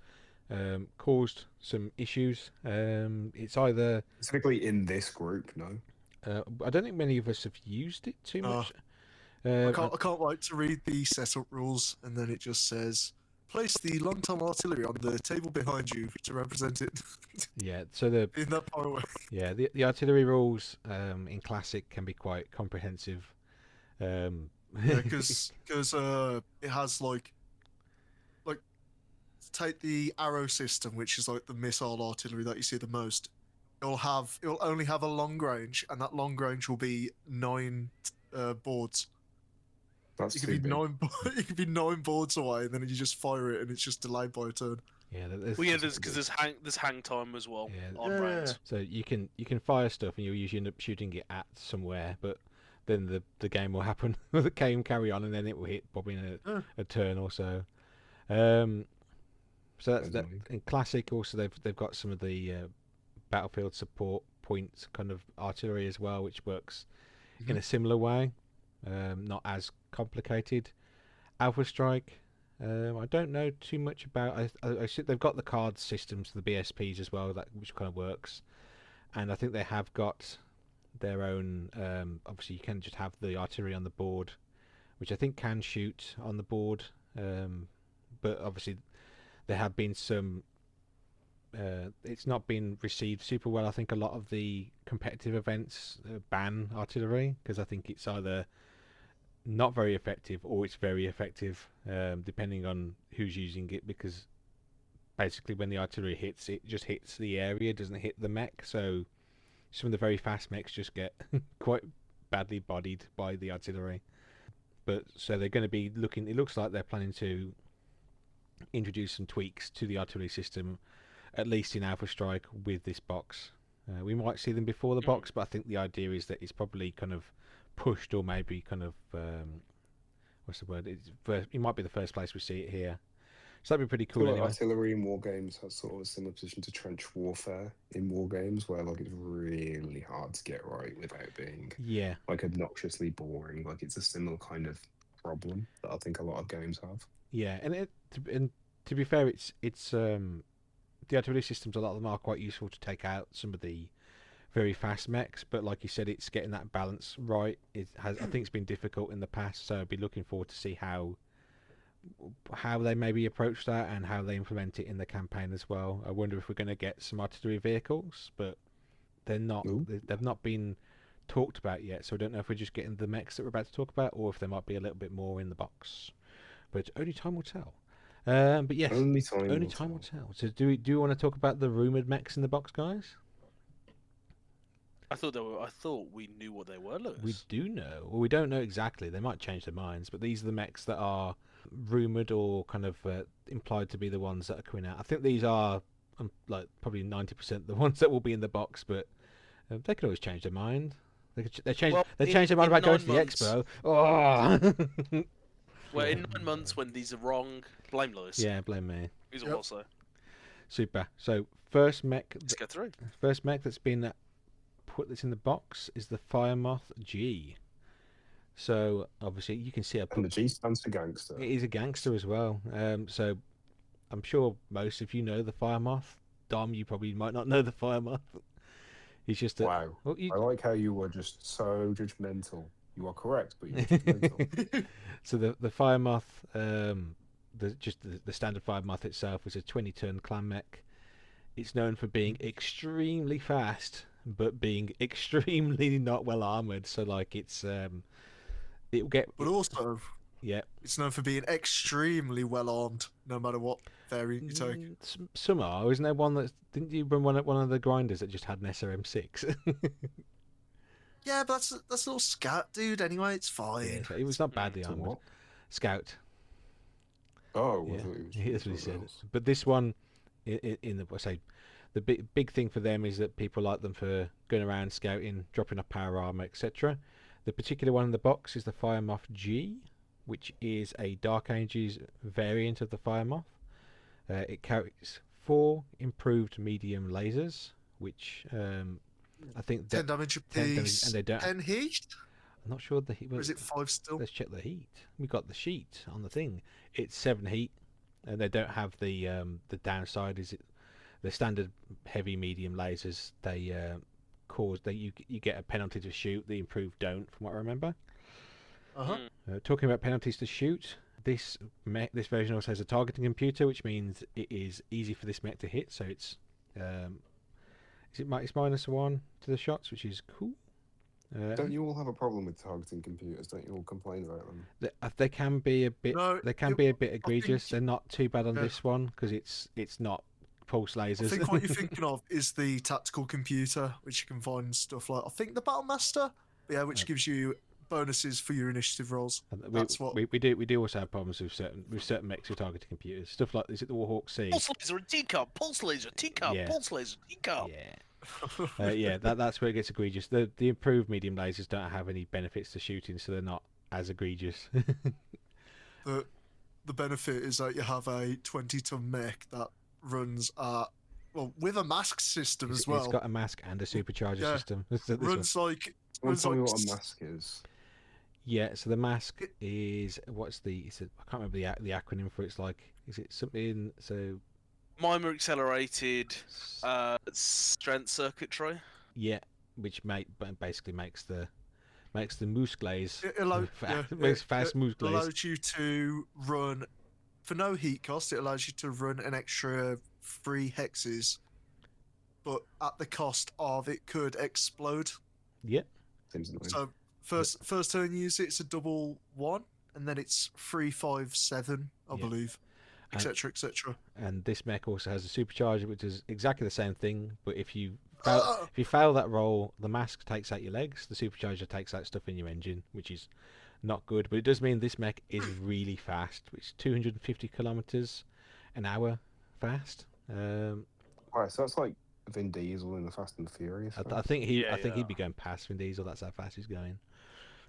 caused some issues. It's either specifically in this group, no. I don't think many of us have used it too much. I can't wait to read the setup rules, and then it just says, place the long-term artillery on the table behind you to represent it. Yeah, so the in that far away. Yeah, the artillery rules in Classic can be quite comprehensive. Yeah, because it has like take the arrow system, which is like the missile artillery that you see the most. It'll only have a long range, and that long range will be 9 boards. That's it could be 9. It could be 9 boards away, and then you just fire it, and it's just delayed by a turn. Yeah, there's hang time as well on rounds. So you can fire stuff, and you'll usually end up shooting it at somewhere, but then the game will happen. The game carry on, and then it will hit probably in a turn or so. So that's that. In Classic, also they've got some of the battlefield support points kind of artillery as well, which works in a similar way. Not as complicated. Alpha Strike, I don't know too much about. I see they've got the card systems, the BSPs as well, which kind of works. And I think they have got their own. Obviously, you can just have the artillery on the board, which I think can shoot on the board. But obviously, there have been some. It's not been received super well. I think a lot of the competitive events ban artillery, because I think it's either not very effective or it's very effective, depending on who's using it, because basically when the artillery hits, it just hits the area, doesn't hit the mech. So some of the very fast mechs just get quite badly bodied by the artillery. But so they're going to be looking, it looks like they're planning to introduce some tweaks to the artillery system, at least in Alpha Strike, with this box. We might see them before the box, but I think the idea is that it's probably kind of pushed, or maybe kind of what's the word? It might be the first place we see it here. So that'd be pretty cool. Anyway. Artillery in war games has sort of a similar position to trench warfare in war games, where like it's really hard to get right without being like obnoxiously boring. Like it's a similar kind of problem that I think a lot of games have. Yeah, and to be fair, it's the artillery systems, a lot of them are quite useful to take out some of the very fast mechs, but like you said, it's getting that balance right. I think it's been difficult in the past, so I'd be looking forward to see how they maybe approach that and how they implement it in the campaign as well. I wonder if we're going to get some artillery vehicles, but they've not been talked about yet, so I don't know if we're just getting the mechs that we're about to talk about, or if there might be a little bit more in the box. But only time will tell. But yes, only time will tell. So do you want to talk about the rumored mechs in the box, guys? I thought we knew what they were, Lewis. We do know. Well, we don't know exactly. They might change their minds, but these are the mechs that are rumored or kind of implied to be the ones that are coming out. I think these are like probably 90% the ones that will be in the box, but they could always change their mind. They change their mind about going to the expo. Oh. Well, in 9 months, when these are wrong, Blame Lewis. Yeah, blame me. He's all Yep. I'll say. Super. So first mech, Let's get through. first mech that's been put that's in the box is the Firemoth G. So obviously you can see And the G stands for gangster. it is a gangster as well. So I'm sure most of you know the Firemoth. Dom, you probably might not know the Firemoth. He's just a, Wow. well, I like how you were just so judgmental. You are correct, but you're judgmental. so the Firemoth, the standard Firemoth itself is a 20-turn clan mech. It's known for being extremely fast, but being extremely not well armored. So like it'll get But also, yeah. it's known for being extremely well armed, no matter what variant you take. Some are, isn't there one that didn't you run one of the grinders that just had an SRM6? Yeah, but that's a little scat, dude. Anyway, it's fine. Yeah, so it was not badly To armored. what? Scout. Oh, Yeah, I thought it was that's what he said. something else. But this one, in the I say, the big thing for them is that people like them for going around scouting, dropping off power armor, etc. The particular one in the box is the Firemoth G, which is a Dark Ages variant of the Firemoth. It carries 4 improved medium lasers, which I think 10 damage 10 damage, apiece. and they don't. 10 heat? I'm not sure the heat. Or is it 5 still? Let's check the heat. We got the sheet on the thing. It's 7 heat, and they don't have the downside. Is it the standard heavy medium lasers? They you get a penalty to shoot. The improved don't, from what I remember. Uh-huh. Talking about penalties to shoot, this version also has a targeting computer, which means it is easy for this mech to hit. So it's it's -1 to the shots, which is cool. Don't you all have a problem with targeting computers? Don't you all complain about them? They can be a bit. No, They can it- be a bit I think- egregious. They're not too bad on Yeah. this one because it's not pulse I lasers. think what you're thinking of is the tactical computer, which you can find stuff like, I think the Battle Master, yeah, which gives you bonuses for your initiative rolls. And That's what. we do also have problems with certain mechs with targeting computers. Stuff like is it the Warhawk C? Pulse laser and teacup. Pulse laser, teacup. Yeah. Pulse laser, teacup. Yeah, yeah. That's where it gets egregious. The improved medium lasers don't have any benefits to shooting, so they're not as egregious. The benefit is that you have a 20-ton mech that runs with a mask system as well. It's got a mask and a supercharger Yeah. system. This one. runs like Someone tell me like what a s- mask is. Yeah, so the mask is I can't remember the acronym for it. It's like is it something so Mimer accelerated strength circuitry. yeah, which basically makes the moose glaze it allows, makes fast moose glaze. allows you to run for no heat cost. It allows you to run an extra 3 hexes, but at the cost of it could explode. Yeah, Seems annoying. So first turn you use it, it's a double 1, and then it's 3, 5, 7, I Yeah. believe, And- etc., etc. and this mech also has a supercharger, which is exactly the same thing. But if you Ah! fail that roll, the mask takes out your legs. The supercharger takes out stuff in your engine, which is not good. But it does mean this mech is really fast. It's 250 kilometers an hour fast. Right, so that's like Vin Diesel in the Fast and the Furious. I think he Yeah, I think yeah. he'd be going past Vin Diesel. That's how fast he's going.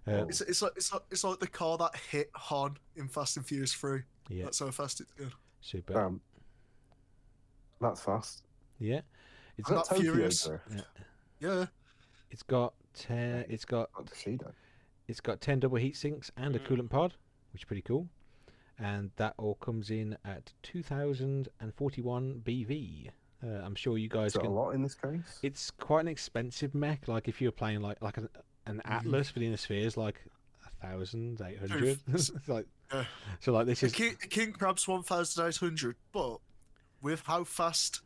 Oh. It's like the car that hit Han in Fast and Furious 3. Yeah, That's how fast it's going. super. That's fast. Yeah, it's Is that not Tokyo furious. Drift? Yeah. Yeah. it's got 10. It's got Like Bushido. 10 double heat sinks and a Mhm. coolant pod, which is pretty cool. And that all comes in at 2041 BV. I'm sure you guys Is that a can. lot in this case? It's quite an expensive mech. Like if you're playing like an Atlas for the inner spheres, like 1,800. It's like Yeah. so. Like this The is King Crab's 1,800, but with how fast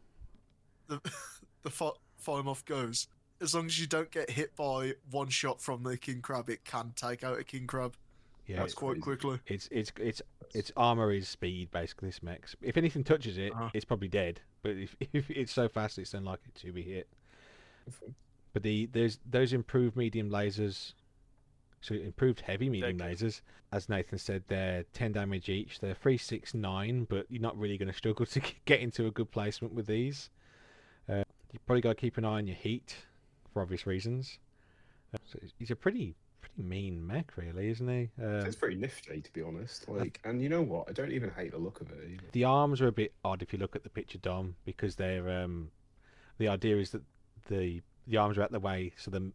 the Firemoth goes, as long as you don't get hit by one shot from the King Crab, it can take out a King Crab yeah. That's quite crazy. quickly. Its armor is speed basically. This mech. If anything touches it, Uh-huh. it's probably dead. But if it's so fast, it's unlikely to be hit. But there's those improved medium lasers, so improved heavy medium good. lasers. As Nathan said, they're 10 damage each. They're 369, but you're not really going to struggle to get into a good placement with these. You probably got to keep an eye on your heat for obvious reasons. So he's a pretty pretty mean mech, really, isn't he? It's pretty nifty, to be honest. Like, and you know what? I don't even hate the look of it either. The arms are a bit odd if you look at the picture, Dom, because they're the idea is that the arms are out the way, so the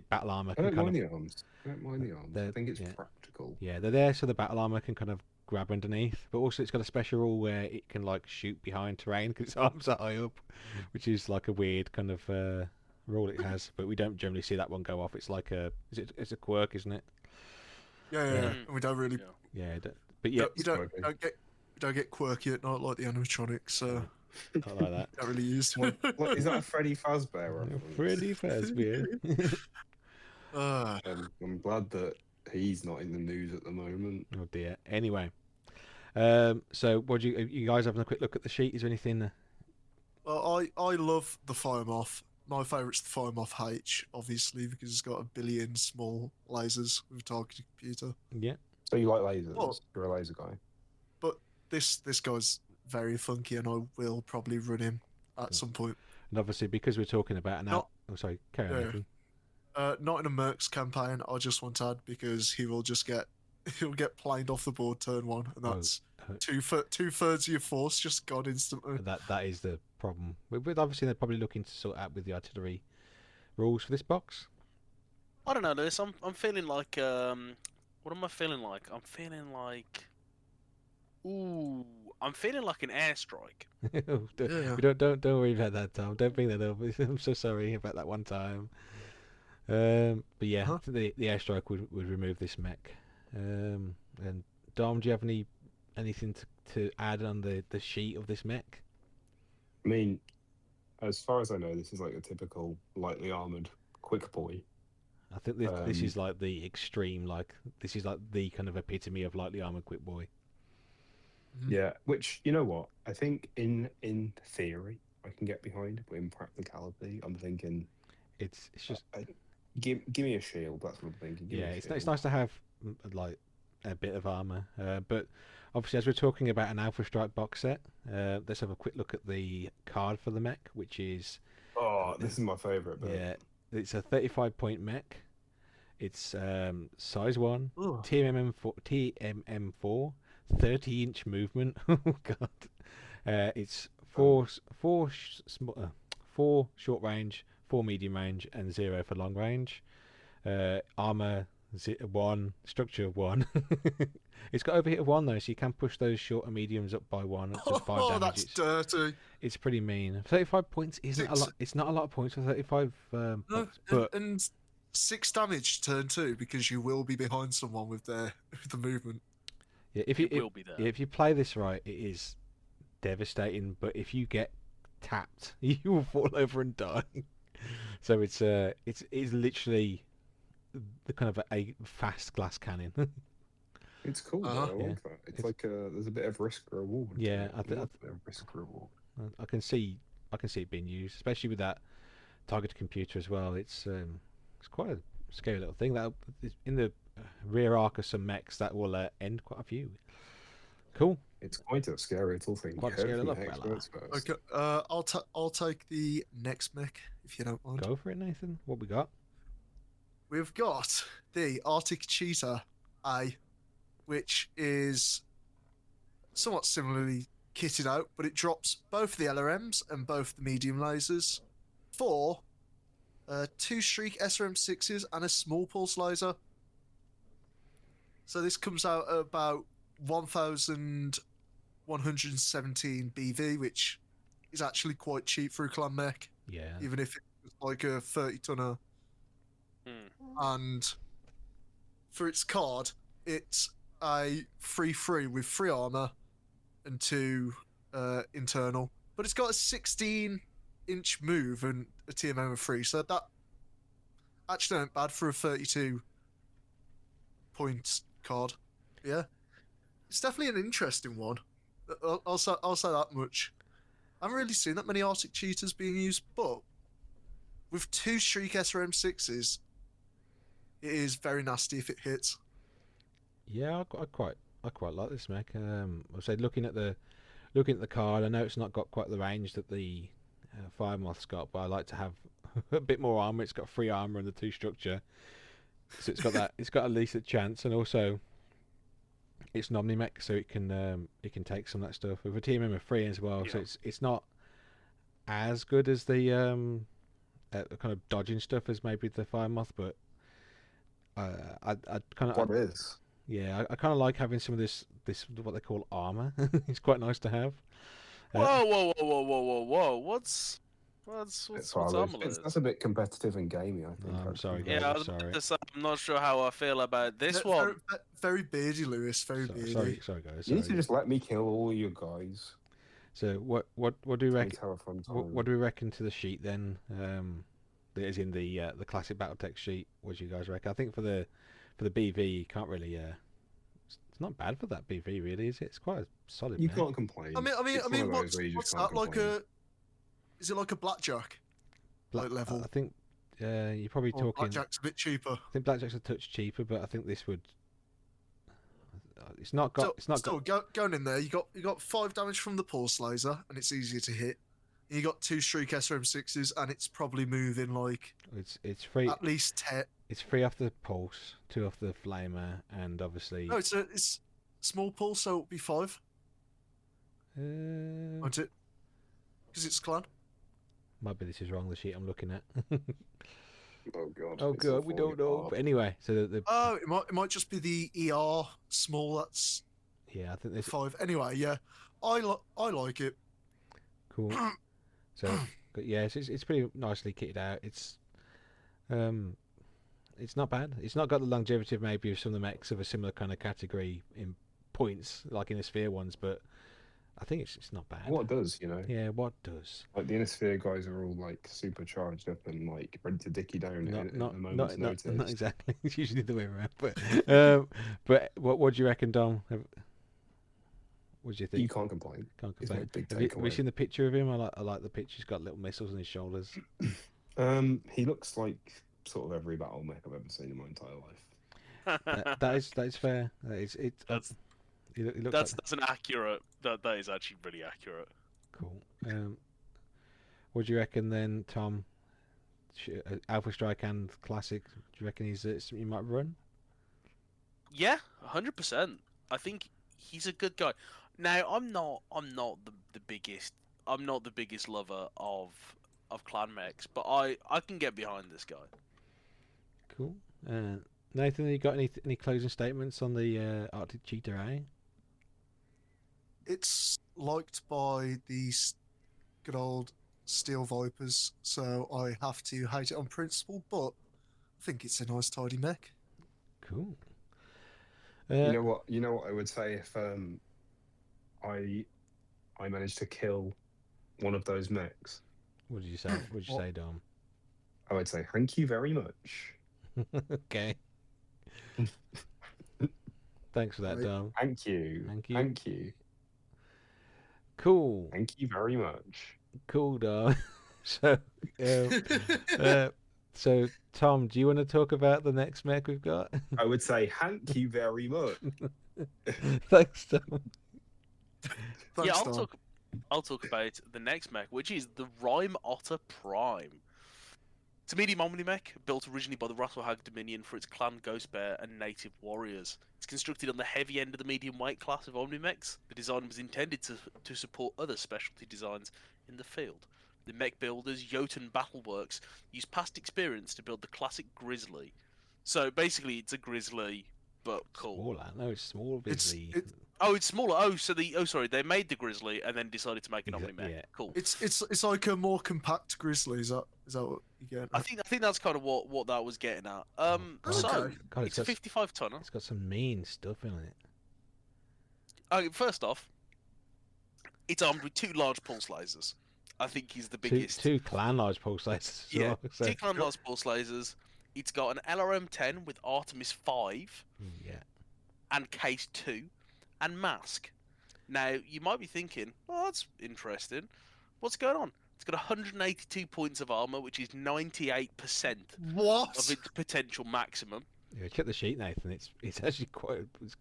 battle armor I can don't kind mind of the arms. I don't mind the arms. I they're- think it's yeah. practical. yeah, they're there so the battle armor can kind of grab underneath, but also it's got a special rule where it can like shoot behind terrain because its arms are high up, which is like a weird kind of rule it has. But we don't generally see that one go off. It's like it's a quirk, isn't it? Yeah. Mm. And we don't really. Yeah, but yeah, You don't get quirky at night like the animatronics. So not like that. don't really use. What, is that a Freddy Fazbear reference? Freddy Fazbear. I'm glad that he's not in the news at the moment. Oh dear. Anyway, so what do you guys having a quick look at the sheet? Is there anything? Well, I love the Fire Moth. My favourite's the Fire Moth H, obviously, because it's got a billion small lasers with a targeted computer. Yeah. So you like lasers? Well- You're a laser guy. But this guy's very funky, and I will probably run him at some point. And obviously, because we're talking about an Not- oh, sorry, carry on. Yeah. Nathan. Not in a Mercs campaign. I just want to add because he'll get planed off the board turn one, and that's Oh. 2/3 of your force just gone instantly. That is the problem. But obviously, they're probably looking to sort out with the artillery rules for this box. I don't know, Lewis. I'm feeling like what am I feeling like? I'm feeling like I'm feeling like an airstrike. Yeah. Don't worry about that, Tom. Don't bring that up. I'm so sorry about that one time. But yeah, Huh? the airstrike would remove this mech. And Dom, do you have anything to add on the sheet of this mech? I mean, as far as I know, this is like a typical lightly armored quick boy. I think this Um, is like the extreme, like this is like the kind of epitome of lightly armored quick boy. Yeah, which you know what? I think in theory I can get behind, but in practicality, I'm thinking, It's just give me a shield. That's what I'm thinking. Give me yeah, a it's shield. nice to have like a bit of armor. But obviously, as we're talking about an Alpha Strike box set, let's have a quick look at the card for the mech, which is Oh, this is my favorite. But yeah, it's a 35-point mech. It's size 1, Ooh. TMM4, 30-inch movement. Oh god, it's four short range, 4 medium range, and 0 for long range. Armor 1, structure 1. It's got overhit of 1 though, so you can push those short and mediums up by 1 at just 5 Oh, damage. that's dirty. It's pretty mean. 35 points isn't a Six- lot. It's not a lot of points for 35 No, points, but and 6 damage turn 2 because you will be behind someone with the movement. yeah, if you It will be there. if you play this right, it is devastating. But if you get tapped, you will fall over and die. So it's literally the kind of a fast glass cannon. it's cool. Uh-huh. Though, I Yeah. like that. It's It's- like there's a bit of risk reward. to Yeah, it. I thi- love a bit of risk reward. I can see it being used, especially with that targeted computer as well. It's quite a scary little thing. That in the rear arc of some mechs that will end quite a few. Cool. It's quite a scary little thing. Quite a You heard scary from the little fella. experts first. Okay, I'll take the next mech if you don't mind. Go for it, Nathan. What we got? We've got the Arctic Cheetah A, which is somewhat similarly kitted out, but it drops both the LRMs and both the medium lasers for 2 Streak SRM6s and a small pulse laser. So this comes out at about 1,117 BV, which is actually quite cheap for a clan mech, Yeah. even if it's like a 30-tonner. Hmm. And for its card, it's a 3/3 with 3 armor and 2 internal, but it's got a 16-inch move and a TMM of 3, so that actually ain't bad for a 32-point card. Yeah, it's definitely an interesting one. I'll say that much. I haven't really seen that many Arctic Cheetahs being used, but with 2 Streak SRM6s, it is very nasty if it hits. Yeah, I quite like this mech. I say looking at the card, I know it's not got quite the range that the Fire Moth's got, but I like to have a bit more armor. It's got 3 armor and the 2 structure. So it's got that. It's got at least a chance, and also it's an omni-mech, so it can take some of that stuff with a team member free as well. So Yeah. it's not as good as the kind of dodging stuff as maybe the Fire Moth, but I kind of What is? yeah, I kind of like having some of this what they call armor. It's quite nice to have. Whoa, whoa, whoa, whoa, whoa, whoa, whoa! What's armor That's a bit competitive and gamey, I think. I'm sorry, actually. guys. Yeah, I I'm was about sorry. to say, I'm not sure how I feel about this Ve- one. Very beardy, Lewis. Very beardy. Sorry, guys. You need to Sorry. just let me kill all you guys. So what do we Let me reckon? have a fun What time. do we reckon to the sheet then? That is in the classic Battletech sheet. What do you guys reckon? I think for the BV, you can't really. It's not bad for that BV, really, is it? It's quite a solid. You mech. can't complain. I It's one mean, of those where you what's just can't that like complain. Is it like a blackjack? Like level? I think you're probably Or talking. blackjack's a bit cheaper. I think Blackjack's a touch cheaper, but I think this would. It's not got. So, it's not still, going in there, you got 5 damage from the pulse laser, and it's easier to hit. And you got 2 Shriek SRM6s, and it's probably moving like It's free. at least 10. It's free off the pulse, 2 off the flamer, and obviously. No, it's small pulse, so it'll be 5, won't it? Because it's clan. Might be this is wrong. The sheet I'm looking at. Oh god. Oh it's all god, we don't falling know. apart. But anyway, so the Oh, it might just be the ER small. That's yeah, I think this 5. Anyway, yeah, I like it. cool. So, but yeah, it's pretty nicely kitted out. It's not bad. It's not got the longevity of maybe of some of the mechs of a similar kind of category in points, like in the sphere ones, but I think it's not bad. What does, you know? Yeah, what does? Like the Innisphere guys are all like super charged up and like ready to dick you down at a moment's notice. Not exactly. It's usually the way around. But what do you reckon, Dom? What do you think? You can't complain. Can't It's my complain. big Have you takeaway. seen the picture of him? I like the picture. He's got little missiles on his shoulders. He looks like sort of every battle mech I've ever seen in my entire life. That is fair. It looks That's an accurate. That is actually really accurate. cool. What do you reckon then, Tom? Alpha Strike and Classic. Do you reckon he's something you might run? Yeah, 100%. I think he's a good guy. Now, I'm not the biggest. I'm not the biggest lover of clan mechs, but I can get behind this guy. Cool. Nathan, you got any closing statements on the Arctic Cheetah A? It's liked by these good old Steel Vipers, so I have to hate it on principle, but I think it's a nice tidy mech. Cool. You know what? You know what I would say if I managed to kill one of those mechs. What did you say? What did you say, Dom? I would say thank you very much. Okay. Thanks for that, Right. Dom. Thank you. Thank you. Thank you. Cool. Thank you very much. Cool, Dom. So, so Tom, do you want to talk about the next mech we've got? I would say thank you very much. Thanks, Tom. Thanks, Yeah, Tom. I'll talk about the next mech, which is the Rhyme Otter Prime. It's a medium omni mech built originally by the Rattlehag Dominion for its clan Ghostbear and native warriors. It's constructed on the heavy end of the medium weight class of omni mechs. The design was intended to support other specialty designs in the field. The mech builders, Jotun Battleworks, use past experience to build the classic Grizzly. So basically, it's a Grizzly, but cool. Smaller. No, it's small, It's- busy. Oh, it's smaller. Sorry, they made the Grizzly and then decided to make an omni mech. Yeah. Cool. It's like a more compact Grizzly. Is that what you get? I think that's kind of what that was getting at. God. So Okay. God, it's a 55 tonner. It's got some mean stuff in it. First off, it's armed with 2 large pulse lasers. I think he's the Two, biggest. two clan large pulse lasers. as Yeah, well, so- 2 clan large pulse lasers. It's got an LRM-10 with Artemis 5 Yeah. and Case 2 and Mask. Now you might be thinking, "Oh, that's interesting. What's going on?" It's got 182 points of armor, which is 98% What? of its potential maximum. Yeah, check the sheet, Nathan. It's actually quite. It's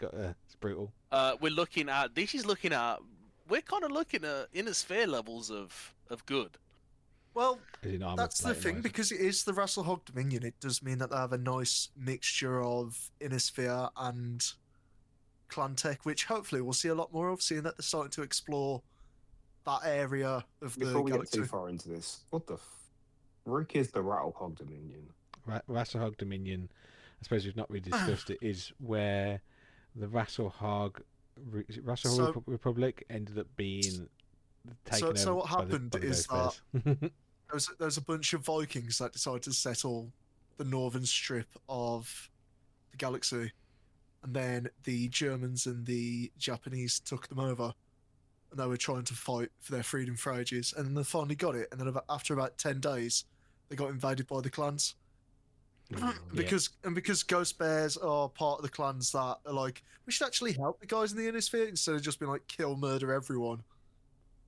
brutal. We're looking at. We're kind of looking at inner sphere levels of good. Well, As in armor that's the plating thing, wise. because it is the Rasselhog Dominion. It does mean that they have a nice mixture of Innisphere and Clan Tech, which hopefully we'll see a lot more of, seeing that they're starting to explore that area of the Before we get galaxy. too far into this, what the frick is the Rattlehog Dominion? Rasselhog Dominion, I suppose we've not really discussed it, is where the Rasselhog Republic ended up being taken So over what happened by the is Ghost Bears. there's a bunch of Vikings that decided to settle the northern strip of the galaxy, and then the Germans and the Japanese took them over, and they were trying to fight for their freedom for ages, and then they finally got it, and then after about 10 days, they got invaded by the clans. Because Ghost Bears are part of the clans that are like, we should actually help the guys in the Innisphere instead of just being like, kill, murder everyone.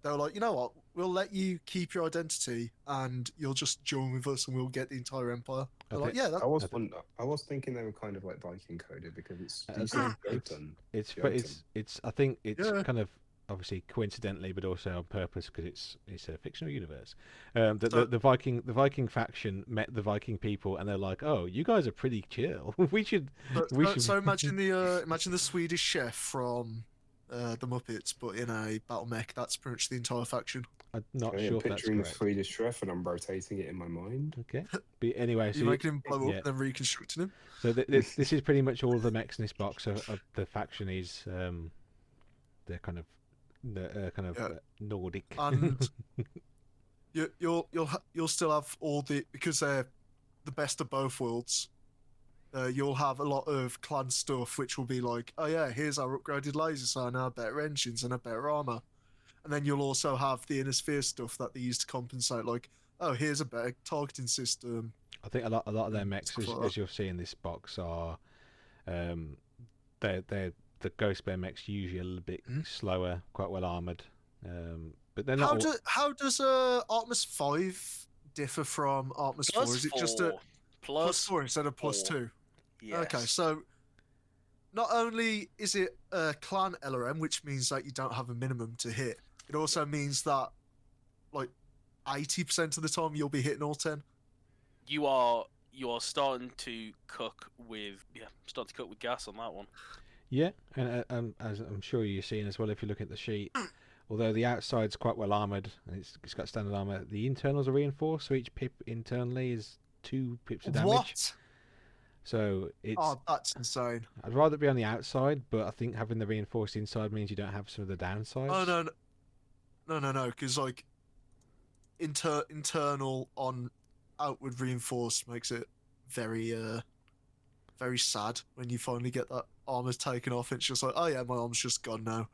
They were like, you know what, we'll let you keep your identity and you'll just join with us and we'll get the entire empire. They're like, yeah, I was thinking they were kind of like Viking coded because it's Jotun. It's I think it's Yeah. kind of obviously coincidentally, but also on purpose because it's a fictional universe. The Viking faction met the Viking people, and they're like, "Oh, you guys are pretty chill. we should." So imagine the Swedish chef from the Muppets, but in a battle mech. That's pretty much the entire faction. I'm not Okay, sure I'm if that's picturing the correct. Swedish chef and I'm rotating it in my mind. Okay, but anyway, You're so making him blow yeah. up, then reconstructing him. So this is pretty much all the mechs in this box. Of the faction is they're kind of Nordic. And you'll still have all the, because they're the best of both worlds. You'll have a lot of clan stuff, which will be like, oh yeah, here's our upgraded laser sight, our better engines and a better armor. And then you'll also have the Innisphere stuff that they use to compensate, like, oh, here's a better targeting system. I think a lot of their mechs, Stuff like as you'll see in this box, are they're the Ghost Bear mechs usually a little bit slower, quite well armored. But they're not. How does Artemis 5 differ from Artemis 4? Is it just a plus 4 instead of plus 2? Yes. Okay, so not only is it a clan LRM, which means that you don't have a minimum to hit, it also means that like 80% of the time you'll be hitting all 10. You are starting to cook with gas on that one. Yeah, and as I'm sure you're seeing as well, if you look at the sheet, although the outside's quite well armored and it's got standard armor, the internals are reinforced, so each pip internally is 2 pips of damage. What? So it's. Oh, that's insane. I'd rather be on the outside, but I think having the reinforced inside means you don't have some of the downsides. Oh no, because like internal on outward reinforced makes it very very sad when you finally get that armor taken off. It's just like, oh yeah, my arm's just gone now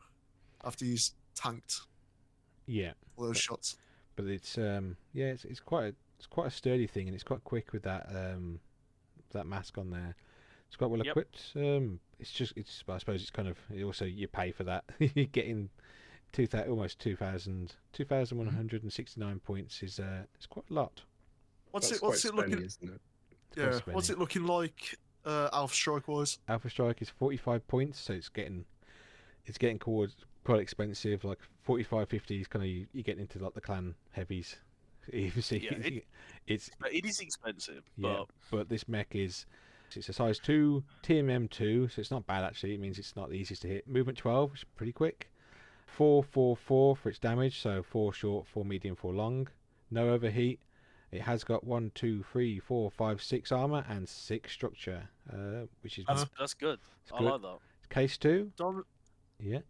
after you've tanked all those shots. But it's it's quite a sturdy thing, and it's quite quick with that that mask on there. It's quite well equipped. I suppose it's kind of also you pay for that. You're getting almost 2,169 points is it's quite a lot. What's That's it quite looking? spenny, isn't it? Yeah, what's it looking like? Alpha Strike wise. Alpha Strike is 45 points, so it's getting quite expensive. Like 45, 50 is kind of you're getting into like the clan heavies. You see, Yeah, it is expensive. yeah, but this mech it's a size 2 TMM2, so it's not bad actually. It means it's not the easiest to hit. Movement 12, which is pretty quick. 4 for its damage, so 4 short, 4 medium, 4 long. No overheat. It has got 1, 2, 3, 4, 5, 6 armor and 6 structure, which is That's good. it's I good. like that. Case 2. Yep.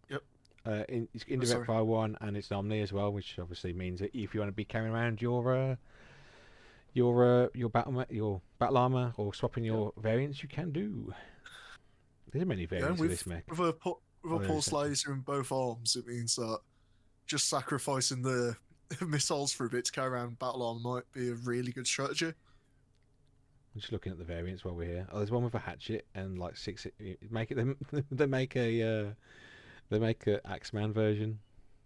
It's indirect fire 1, and it's Omni as well, which obviously means that if you want to be carrying around your battle armor or swapping your variants, you can do. There's many variants of this mech. With a pulse laser in both arms, it means that just sacrificing the missiles for a bit to carry around battle armor might be a really good strategy. I'm just looking at the variants while we're here. Oh, there's one with a hatchet and like 6. They make a Axeman version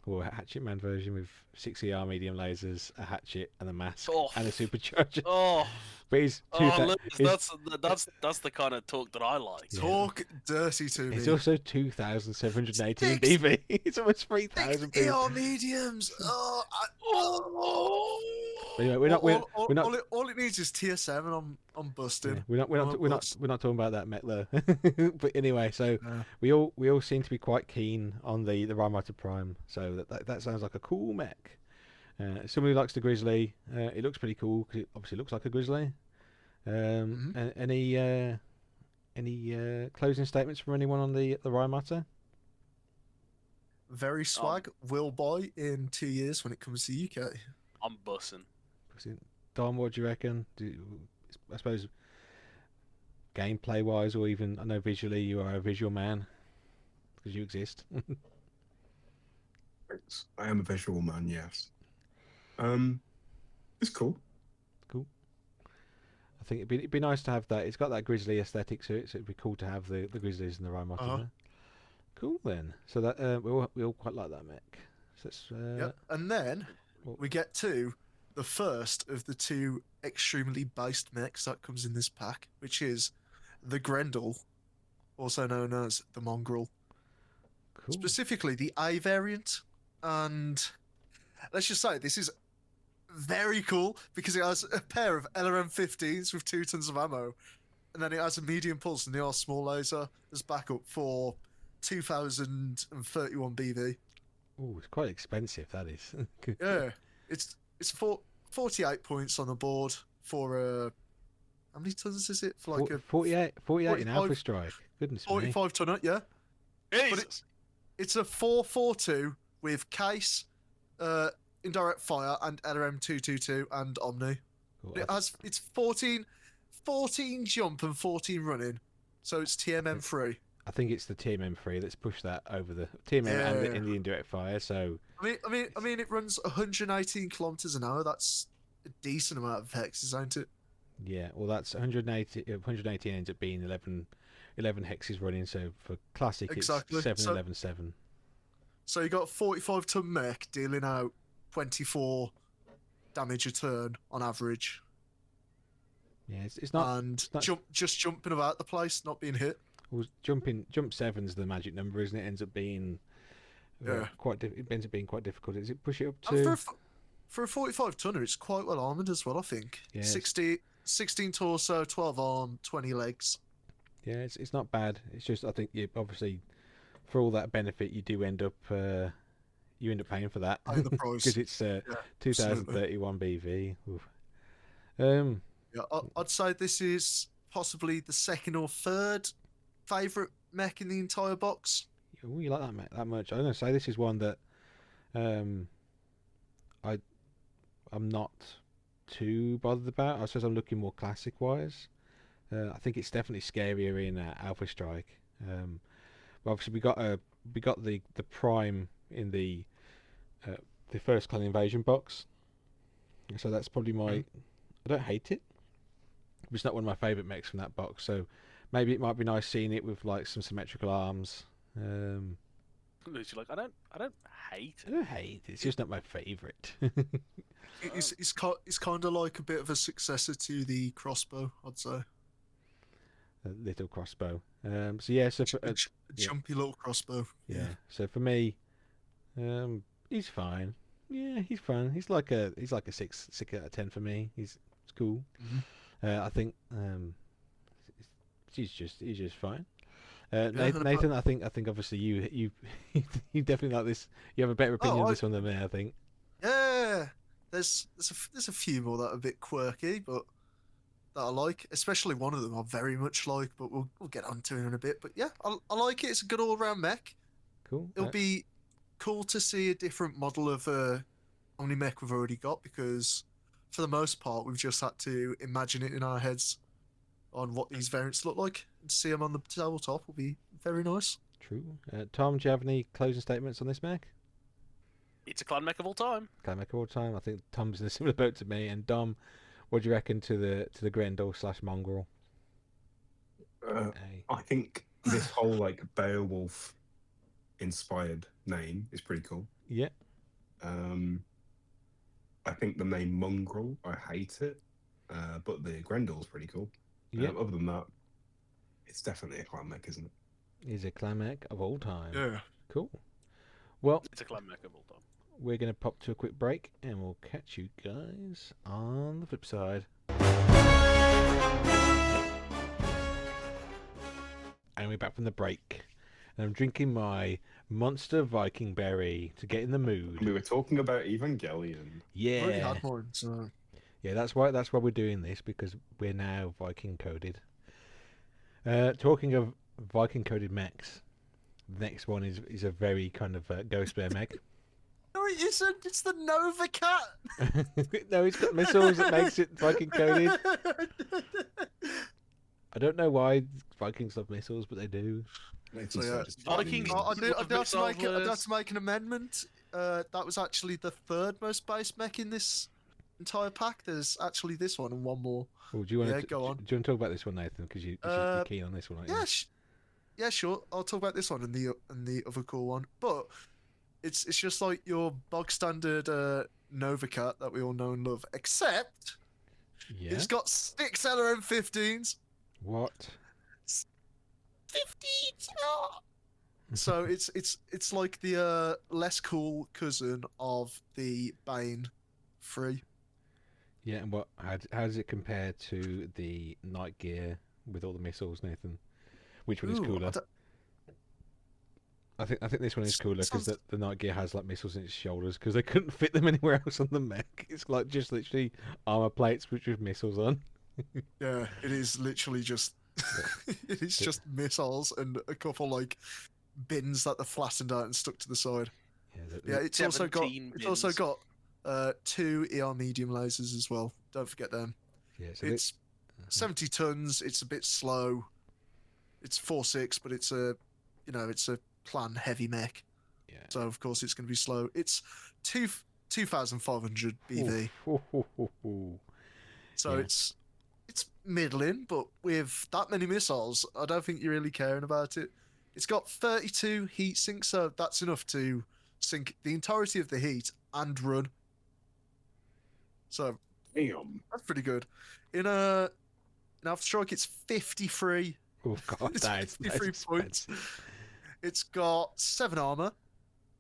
or a Hatchet Man version with 6 ER medium lasers, a hatchet, and a mask and a supercharger. Oh, But he's Lewis, that's the kind of talk that I like. Yeah. Talk dirty to me. It's also 2,718 DV. It's almost 3,000. ER mediums. But anyway, we're not all it needs is TSM, and I'm busted. yeah, we're not talking about that mech though. But anyway, so Yeah. we all seem to be quite keen on the Rhinemaster Prime. So that sounds like a cool mech. Somebody who likes the Grizzly. It looks pretty cool because it obviously looks like a Grizzly. Mhm. Any closing statements from anyone on the Rhinemaster? Very swag. Will buy in 2 years when it comes to UK. I'm bussing. Dom, what do you reckon? I suppose gameplay wise, or even I know visually, you are a visual man because you exist. Thanks. I am a visual man, yes. It's cool. Cool. I think it'd be nice to have that. It's got that grizzly aesthetic to it, so it'd be cool to have the grizzlies and the Rhinemaster there. Cool then. So that we all quite like that mech. So it's, Yep. And then what- we get to the first of the 2 extremely based mechs that comes in this pack, which is the Grendel, also known as the Mongrel. cool. Specifically the A variant. And let's just say this is very cool because it has a pair of LRM-15s with 2 tons of ammo, and then it has a medium pulse and the R small laser as backup for 2031 BV. Oh, it's quite expensive. That is. Yeah, it's 48 points on the board for how many tons is it for like a 48 in 45 Alpha Strike. Goodness me. 45 tonner? Yeah, Jesus. it's a 442 with case, indirect fire, and LRM 222 and Omni. Cool. It's 14 jump and 14 running, so it's TMM free. I think it's the TMM3 that's pushed that over the TMM and the indirect fire. So I mean, it runs 118 kilometers an hour. That's a decent amount of hexes, ain't it? yeah, well that's 118 ends up being 11 hexes running. So for classic, Exactly. it's 7 So- 11 7. So you got 45 ton mech dealing out 24 damage a turn on average, Yeah, it's not. and not- just jumping about the place, not being hit. Well, jump seven's the magic number, isn't it? Ends up being Yeah. it ends up being quite difficult. Does it push it up And to? for a 45 tonner, it's quite well armored as well. I think Yeah, it's- 16 torso, 12 arm, 20 legs. Yeah, it's not bad. It's just I think you obviously for all that benefit you do end up paying for that Paying the price. because it's 2031 BV. Oof. Yeah, I'd say this is possibly the second or third favorite mech in the entire box. Oh, you like that much? I'm gonna say this is one that I'm not too bothered about. I suppose I'm looking more classic wise. I think it's definitely scarier in Alpha Strike. But obviously we got the Prime in the first Clan Invasion box, so that's probably my. I don't hate it, but it's not one of my favourite mechs from that box. So maybe it might be nice seeing it with like some symmetrical arms. Literally, like I don't hate I it. don't hate it. It's just not my favourite. It's kind of like a bit of a successor to the crossbow, I'd say. A little crossbow. So yeah, so for, A jumpy little crossbow. yeah. So for me, he's fine. Yeah, he's fine. He's like a 6 out of 10 for me. It's cool. I think he's just fine. Nathan, I think obviously you you definitely like this. You have a better opinion of this one than me, I think. Yeah, there's a few more that are a bit quirky, but that I like. Especially one of them I very much like, but we'll get onto it in a bit. But yeah, I like it. It's a good all round mech. Cool. It'll be cool to see a different model of Omni mech we've already got, because for the most part we've just had to imagine it in our heads on what these variants look like, and to see them on the tabletop will be very nice. True. Tom, do you have any closing statements on this mech? It's a clan mech of all time. Can I make all the time? I think Tom's in a similar boat to me. And Dom, what do you reckon to the Grendel / Mongrel? Hey. I think this whole like Beowulf inspired name is pretty cool. Yeah. I think the name Mongrel, I hate it, but the Grendel's pretty cool. Yeah. Other than that, it's definitely a clan mech, isn't it? Is a clan mech of all time. Yeah. Cool. Well, It's a clan mech of all time. we're going to pop to a quick break, and we'll catch you guys on the flip side. And we're back from the break. And I'm drinking my Monster Viking Berry to get in the mood. We were talking about Evangelion. Yeah. I've already had mine, so... Yeah, that's why we're doing this, because we're now Viking coded. Talking of Viking coded mechs, the next one is a very kind of ghostbear mech. No, it isn't. It's the Nova Cat. No, it's got missiles that makes it Viking coded. I don't know why Vikings love missiles, but they do. Nathan's So, yeah. just Vikings- I do have Missiles. to make an amendment. That was actually the third most base mech in this entire pack. There's actually this one and one more. Oh, do you want Yeah, to go on. Do you want to talk about this one, Nathan? Because you're keen on this one, aren't you? Yeah, yeah, sure. I'll talk about this one and the other cool one. But it's just like your bog standard Nova Cat that we all know and love, except Yeah. it's got 6 LRM-15s. What? 15s. So it's like the less cool cousin of the Bane 3. Yeah, and how does it compare to the night gear with all the missiles, Nathan? Which one is Ooh, cooler? I think this one is cooler because Sounds- the night gear has like missiles in its shoulders because they couldn't fit them anywhere else on the mech. It's like just literally armor plates with missiles on. Yeah, it is literally just it is just missiles and a couple like bins that are flattened out and stuck to the side. Yeah, it's also got 17 bins. 2 ER medium lasers as well. Don't forget them. yeah. So It's 70 tons. It's a bit slow. It's 4.6, but it's a plan heavy mech. yeah. So of course it's going to be slow. It's 2,500 BV. Ooh. So Yeah. it's middling, but with that many missiles, I don't think you're really caring about it. It's got 32 heat sinks, so that's enough to sink the entirety of the heat and run. So Damn. that's pretty good. In Aftershock, it's 53. Oh god, It's that's 53 points. expensive. It's got 7 armor,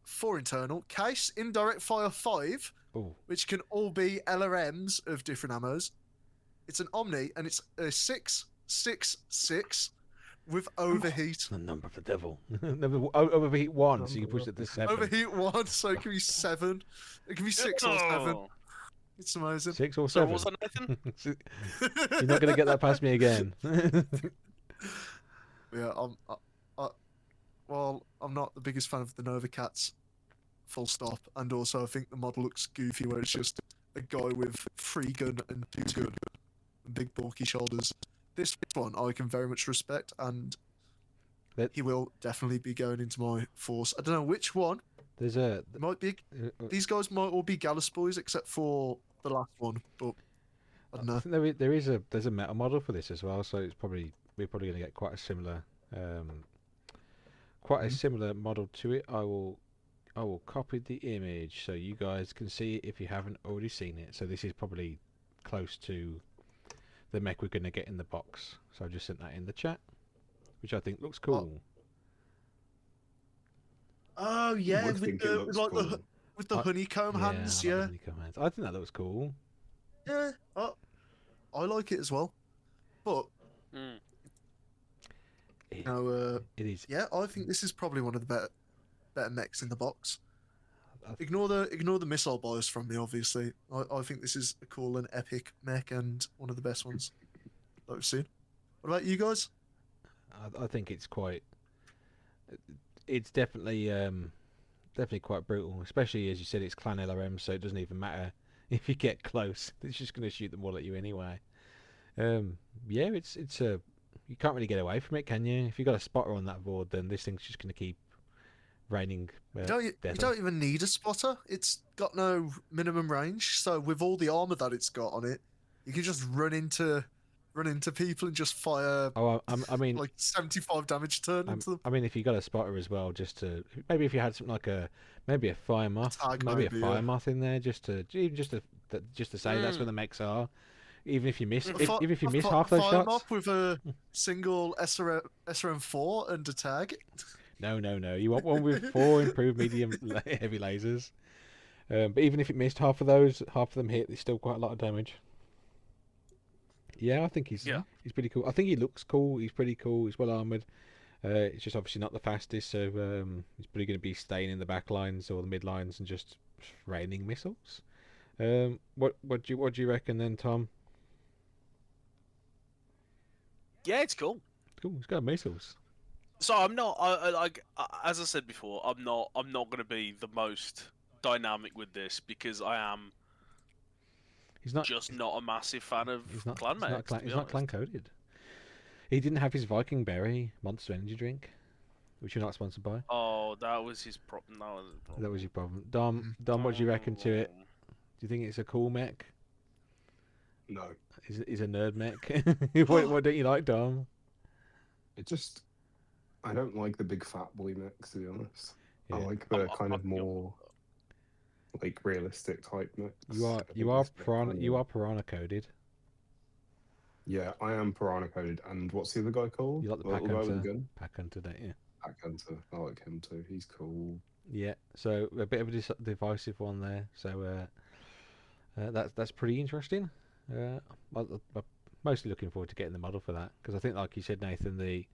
4 internal, case, indirect fire 5, Oh, which can all be LRMs of different ammos. It's an Omni, and it's a 6.6.6 with overheat. the number of the devil. Overheat 1, so you push it to 7. Overheat 1, so it can be 7. It can be 6 or 7. Oh. It's amazing. 6 or So 7. what was that, Nathan? You're not going to get that past me again. Yeah, I'm not the biggest fan of the Nova Cats, full stop. And also, I think the model looks goofy, where it's just a guy with 3 gun and 2 gun and big bulky shoulders. This one I can very much respect, and he will definitely be going into my force. I don't know which one. There's a It might be these guys might all be Gallus boys except for the last one, but I don't I know. think there's a meta model for this as well, so we're probably going to get quite a similar model to it. I will copy the image so you guys can see it if you haven't already seen it. So this is probably close to the mech we're going to get in the box. So I just sent that in the chat, which I think looks cool. Oh yeah, would think it looks cool. with the honeycomb hands. I like Yeah, the honeycomb hands. I think that looks cool. yeah. I like it as well. But Mm. It, no, it is. yeah, I think this is probably one of the better mechs in the box. I- Ignore the missile bias from me, obviously. I think this is a cool and epic mech and one of the best ones that we've seen. What about you guys? I think it's quite. It's definitely quite brutal, especially as you said. It's clan LRM, so it doesn't even matter if you get close. It's just going to shoot them all at you anyway. Yeah, it's a. You can't really get away from it, can you? If you got a spotter on that board, then this thing's just going to keep raining. You death don't even need a spotter. It's got no minimum range, so with all the armor that it's got on it, you can just run into people and just fire Oh, I mean, like 75 damage a turn into them. I mean, if you got a spotter as well, just to maybe if you had something like maybe a fire moth, Tag maybe a maybe, fire yeah. moth in there, just to say that's where the mechs are. Even if you miss, A even if you miss fi- half those fire shots. mob with a single SRM4 and a tag. No. You want one with 4 improved medium heavy lasers. But even if it missed half of them hit, there's still quite a lot of damage. Yeah, I think he's pretty cool. I think he looks cool. He's pretty cool. He's well armored. It's just obviously not the fastest, so he's probably going to be staying in the back lines or the mid lines and just raining missiles. What do you reckon then, Tom? Yeah, it's cool. Cool. He's got missiles. So I'm not, as I said before, I'm not going to be the most dynamic with this because I am. He's not just not a massive fan of clan mechs. He's not clan coded. He didn't have his Viking Berry Monster Energy drink, which you're not sponsored by. Oh, that was his problem. That was your problem. Dom, what do you reckon to it? Do you think it's a cool mech? No. Is a nerd mech? what don't you like, Dom? I don't like the big fat boy mechs, to be honest. Yeah. I like the kind of more like realistic type mechs. You are piranha coded. Yeah, I am piranha coded. And what's the other guy called? You like the little guy with the gun? Pack Hunter, don't you? Pack Hunter. I like him too. He's cool. Yeah. So a bit of a divisive one there. So that's pretty interesting. I'm mostly looking forward to getting the model for that because I think, like you said, Nathan, the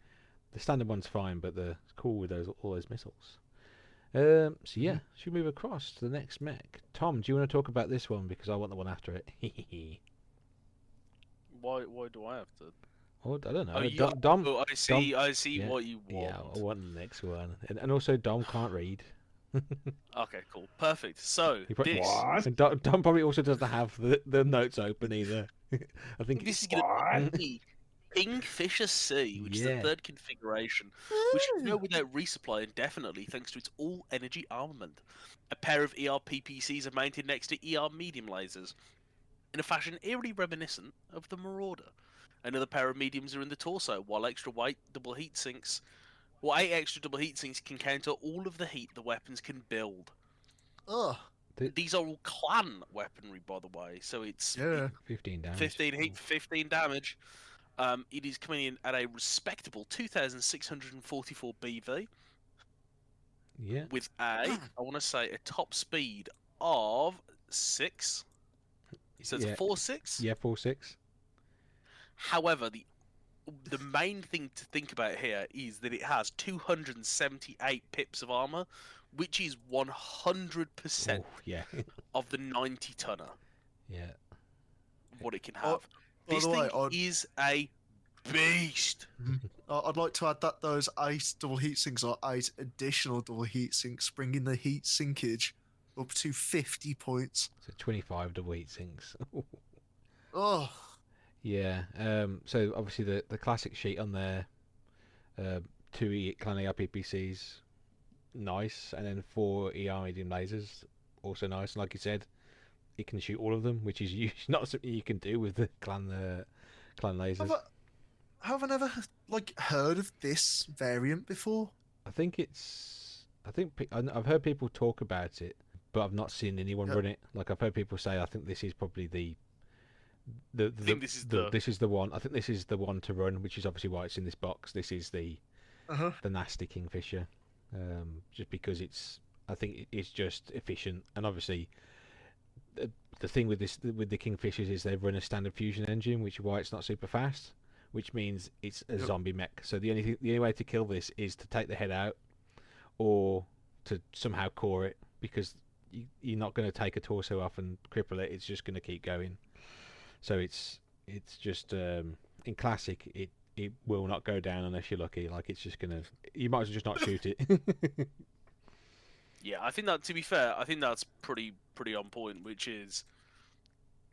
standard one's fine, but it's cool with all those missiles. So yeah, should we move across to the next mech? Tom, do you want to talk about this one because I want the one after it? Why do I have to? Oh, I don't know. Oh, Dom. Oh, I see yeah, what you want. Yeah, I want the next one, and also Dom can't read. Okay, cool, perfect. So What? And Dom probably also doesn't have the notes open either. I think this is gonna be Kingfisher C, which is the third configuration, which can go without resupply indefinitely thanks to its all-energy armament. A pair of ER PPCs are mounted next to ER medium lasers, in a fashion eerily reminiscent of the Marauder. Another pair of mediums are in the torso, while 8 extra double heat sinks can counter all of the heat the weapons can build. Ugh. These are all clan weaponry, by the way, so it's 15 damage. 15 heat, 15 damage. It is coming in at a respectable 2,644 BV. Yeah. With I want to say, a top speed of 6. So it's 4.6? Yeah, 4.6. However, the main thing to think about here is that it has 278 pips of armor, which is 100% of the 90 tonner. Yeah. What it can have. This by the thing way, is a beast. I'd like to add that those 8 double heat sinks are 8 additional double heat sinks, bringing the heat sinkage up to 50 points. So 25 double heat sinks. Oh. Yeah. So obviously the classic sheet on there, 2 clan ERPPCs, nice, and then 4 ER medium lasers, also nice. And like you said, it can shoot all of them, which is usually not something you can do with the clan lasers. Have I never heard of this variant before? I've heard people talk about it, but I've not seen anyone run it. Like I've heard people say, I think this is probably this is the one. I think this is the one to run, which is obviously why it's in this box. This is the nasty Kingfisher, just because I think it's just efficient, and obviously the thing with the Kingfishers is they run a standard fusion engine, which is why it's not super fast, which means it's a zombie mech. So the only way to kill this is to take the head out, or to somehow core it, because you're not going to take a torso off and cripple it. It's just going to keep going. So it's just in classic it will not go down unless you're lucky. Like it's just gonna, you might as well just not shoot it. Yeah, I think that, to be fair, I think that's pretty on point, which is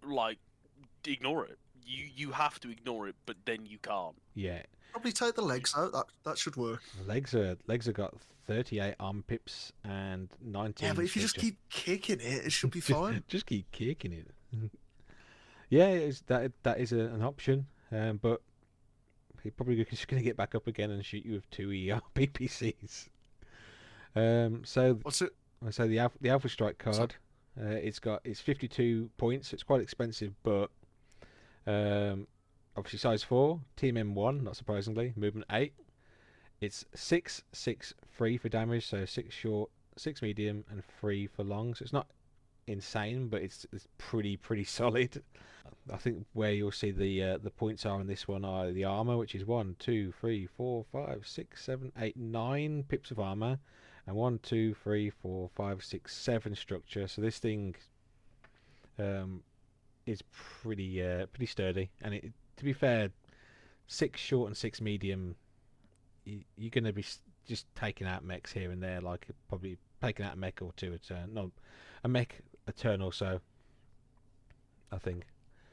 like, ignore it. You have to ignore it, but then you can't. Yeah. Probably take the legs out. That should work. Legs have got 38 arm pips and 19. Yeah, but if you just keep kicking it should be fine. Just keep kicking it. Yeah, that is an option, but he's probably just going to get back up again and shoot you with 2 ER PPCs. So What's it? So the Alpha Strike card, it's 52 points. It's quite expensive, but obviously size 4, team M1, not surprisingly, movement 8. It's 6 free for damage, so 6 short, 6 medium, and 3 for long. So it's not insane, but it's pretty solid. I think where you'll see the points are on this one are the armor, which is 1, 2, 3, 4, 5, 6, 7, 8, 9 pips of armor, and 1, 2, 3, 4, 5, 6, 7 structure. So this thing is pretty sturdy, and to be fair, 6 short and 6 medium, you're going to be just taking out mechs here and there, like probably taking out a mech or two a turn. No, a mech a turn or so, I think.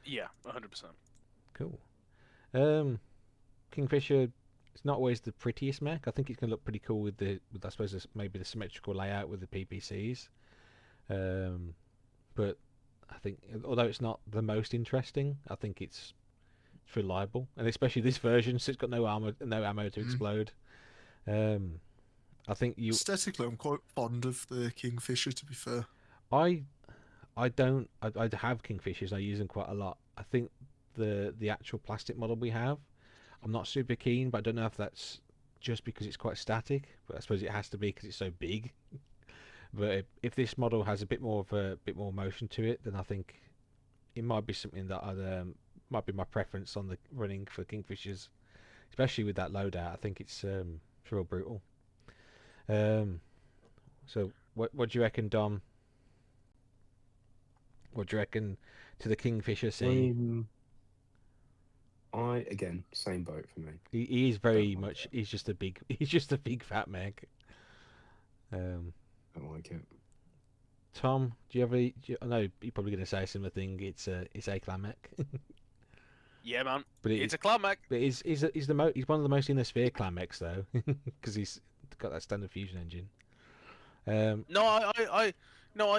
Yeah, 100%. Cool. Kingfisher, it's not always the prettiest mech. I think it's going to look pretty cool with I suppose maybe the symmetrical layout with the PPCs. But I think although it's not the most interesting, I think it's reliable, and especially this version, so it's got no armor, no ammo to explode. I think aesthetically, I'm quite fond of the Kingfisher. To be fair, I have Kingfishers. I use them quite a lot. I think the actual plastic model we have, I'm not super keen, but I don't know if that's just because it's quite static. But I suppose it has to be because it's so big. But if this model has a bit more motion to it, then I think it might be something that might be my preference on the running for Kingfishers, especially with that loadout. I think it's real brutal. So what do you reckon, Dom? What do you reckon to the Kingfisher C? Again, same boat for me. He is very much. He's just a big. He's just a big fat mech. Don't like it. Tom, do you have I know you're probably going to say a similar thing. It's a clan mech. Yeah, man. But It's a clan mech. But he's one of the most in the sphere clan mechs though, because he's got that standard fusion engine. No, I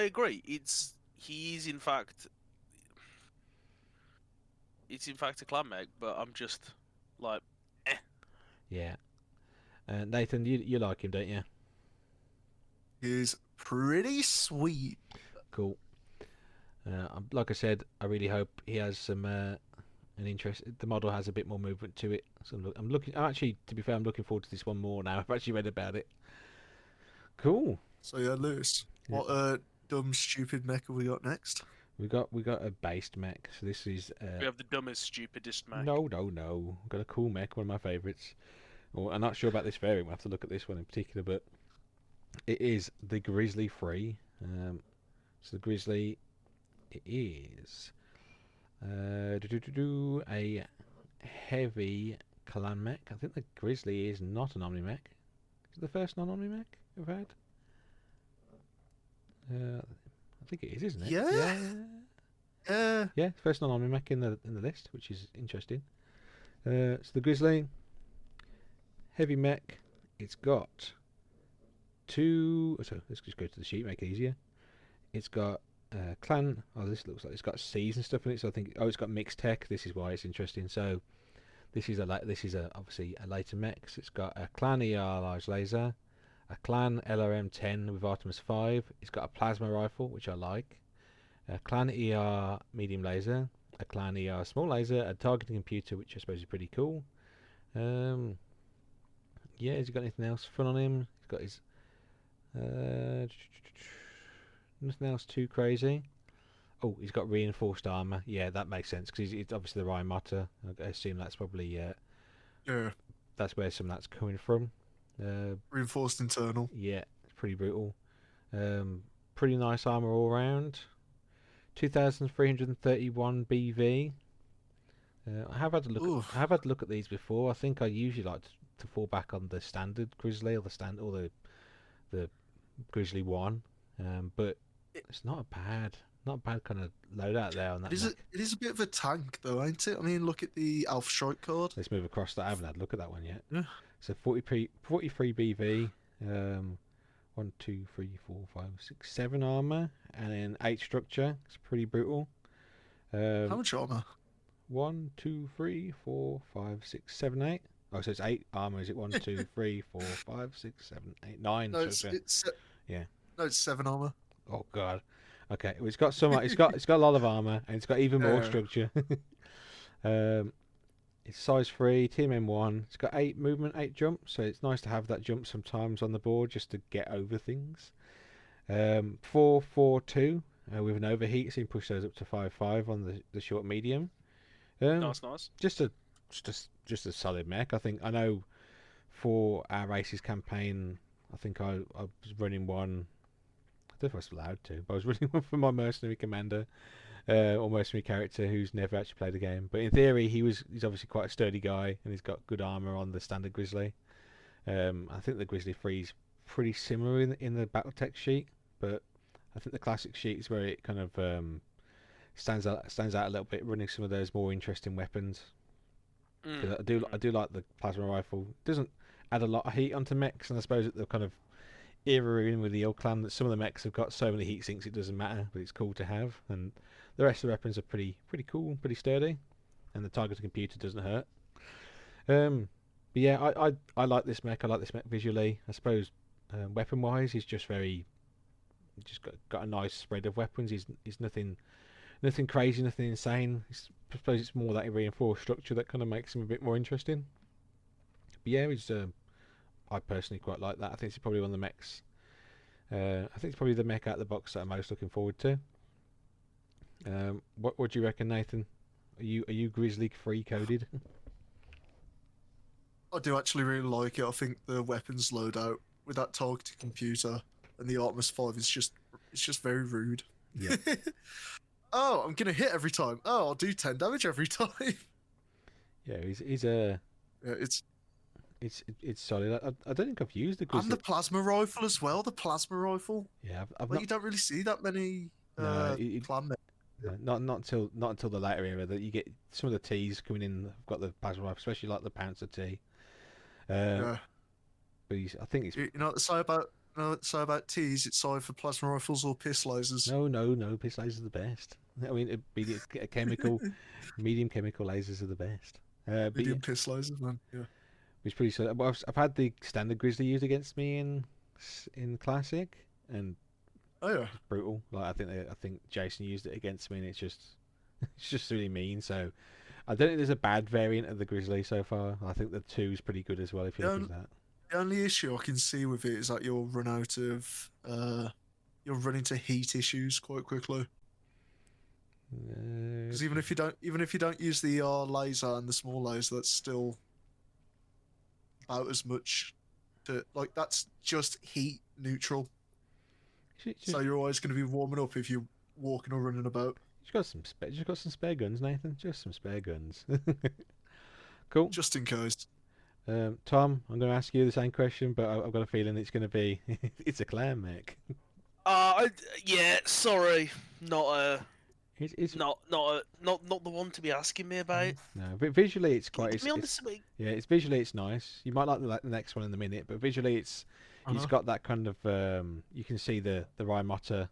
agree. He's in fact a clan mech, but I'm just like, eh. Yeah. Nathan, you like him, don't you? he's pretty sweet. Cool. Like I said, I really hope he has some an interest. The model has a bit more movement to it. So I'm looking. Actually, to be fair, I'm looking forward to this one more now. I've actually read about it. Cool. So yeah, Lewis, Yeah. what dumb stupid mech have we got next? We got a based mech. So this is We have the dumbest, stupidest mech. no. We've got a cool mech, one of my favourites. Well, I'm not sure about this variant. We'll have to look at this one in particular, but it is the Grizzly 3. So the Grizzly, it is a heavy clan mech. I think the Grizzly is not an Omni mech. Is it the first non-Omni mech we've had? I think it is, isn't it? Yeah. Yeah, first non-Omni mech in the list, which is interesting. So the Grizzly, heavy mech. It's got two. So let's just go to the sheet, make it easier. It's got clan. Oh, this looks like it's got C's and stuff in it. So I think it's got mixed tech. This is why it's interesting. So this is obviously a later mech. So it's got a clan ER large laser, a clan LRM-10 with Artemis 5. It's got a plasma rifle, which I like. A clan ER medium laser, a clan ER small laser, a targeting computer, which I suppose is pretty cool. Yeah, has he got anything else fun on him? He's got his nothing else too crazy. Oh, he's got reinforced armor. Yeah, that makes sense because he's obviously the Rhine Motter. I assume that's probably Yeah. that's where some of that's coming from. Reinforced internal. Yeah, it's pretty brutal. Pretty nice armor all round. 2,331 BV. I have had a look. Oof. I have had a look at these before. I think I usually like to fall back on the standard Grizzly or the Grizzly 1. But it's not a bad kind of loadout there on that. It is a bit of a tank though, ain't it? I mean, look at the Alpha Strike card. Let's move across that. I haven't had a look at that one yet. Yeah. So 43 BV. 1, 2, 3, 4, 5, 6, 7 armor, and then 8 structure. It's pretty brutal. How much armor? 1, 2, 3, 4, 5, 6, 7, 8. Oh, so it's 8 armor. Is it 1, 2, 3, 4, 5, 6, 7, 8, 9? No, so yeah. No, it's 7 armor. Oh god. Okay, well, it's got some. It's got a lot of armor, and it's got even more Yeah. structure. It's size 3, Team M1. It's got 8 movement, 8 jump, so it's nice to have that jump sometimes on the board just to get over things. 4, 4, 2. with an overheat, so you can push those up to 5.5 on the short medium. Nice, nice. Just a just a solid mech. I know for our races campaign, I think I was running one. I don't know if I was allowed to, but I was running one for my mercenary commander, or mercenary character who's never actually played a game. But in theory, he's obviously quite a sturdy guy, and he's got good armor on the standard Grizzly. I think the Grizzly 3 is pretty similar in the Battletech sheet, but I think the classic sheet is where it kind of stands out a little bit, running some of those more interesting weapons. 'Cause I do like the plasma rifle. It doesn't add a lot of heat onto mechs, and I suppose that they're kind of era in with the Ill Clan that some of the mechs have got so many heat sinks it doesn't matter, but it's cool to have. And the rest of the weapons are pretty cool, pretty sturdy, and the target computer doesn't hurt. But yeah, I like this mech. I like this mech visually. I suppose weapon wise, he's just got a nice spread of weapons. He's nothing crazy, nothing insane. I suppose it's more that reinforced structure that kind of makes him a bit more interesting. But yeah, I personally quite like that. I think it's probably one of the mechs. I think it's probably the mech out of the box that I'm most looking forward to. What do you reckon, Nathan? Are you Grizzly free coded? I do actually really like it. I think the weapons loadout with that targeted computer and the Artemis 5 is just very rude. Yeah. Oh, I'm gonna hit every time. Oh, I'll do 10 damage every time. Yeah, he's a. Yeah, It's solid. I don't think I've used the Grizzly. and the plasma rifle as well. The plasma rifle. Yeah, I've Like not. you don't really see that many No, clan men. not until the later era that you get some of the T's coming in. Have got the plasma rifle, especially like the Pouncer T. Yeah. But I think it's You know what they say about T's? It's either plasma rifles or piss lasers. no. Piss lasers are the best. I mean, a chemical, medium chemical lasers are the best. But Medium piss lasers, man. Yeah. it's pretty solid. But I've had the standard Grizzly used against me in Classic, and Oh yeah. it's brutal. Like I think Jason used it against me, and it's just really mean. So I don't think there's a bad variant of the Grizzly so far. I think the 2 is pretty good as well. If you look at that. The only issue I can see with it is that you'll run into heat issues quite quickly. Because even if you don't use the ER laser and the small laser, that's still about as much. That's just heat neutral. So you're always going to be warming up if you're walking or running about. Just got some spare guns, Nathan. Just some spare guns. Cool. Just in case. Tom, I'm going to ask you the same question, but I've got a feeling it's going to be it's a clan mech. Yeah, sorry, not It's not the one to be asking me about. no, but visually it's quite. Give me on this week. Yeah, it's visually it's nice. You might like the next one in a minute, but visually it's got that kind of you can see the Rymota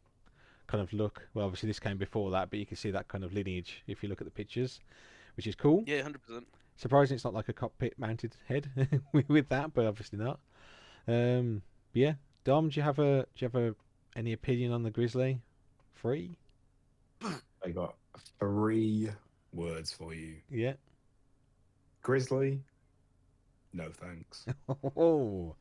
kind of look. Well, obviously this came before that, but you can see that kind of lineage if you look at the pictures, which is cool. Yeah, 100%. Surprising it's not like a cockpit mounted head with that, but obviously not. Yeah, Dom, do you have any opinion on the Grizzly? Free? I got 3 words for you. Yeah. Grizzly. No thanks. Oh,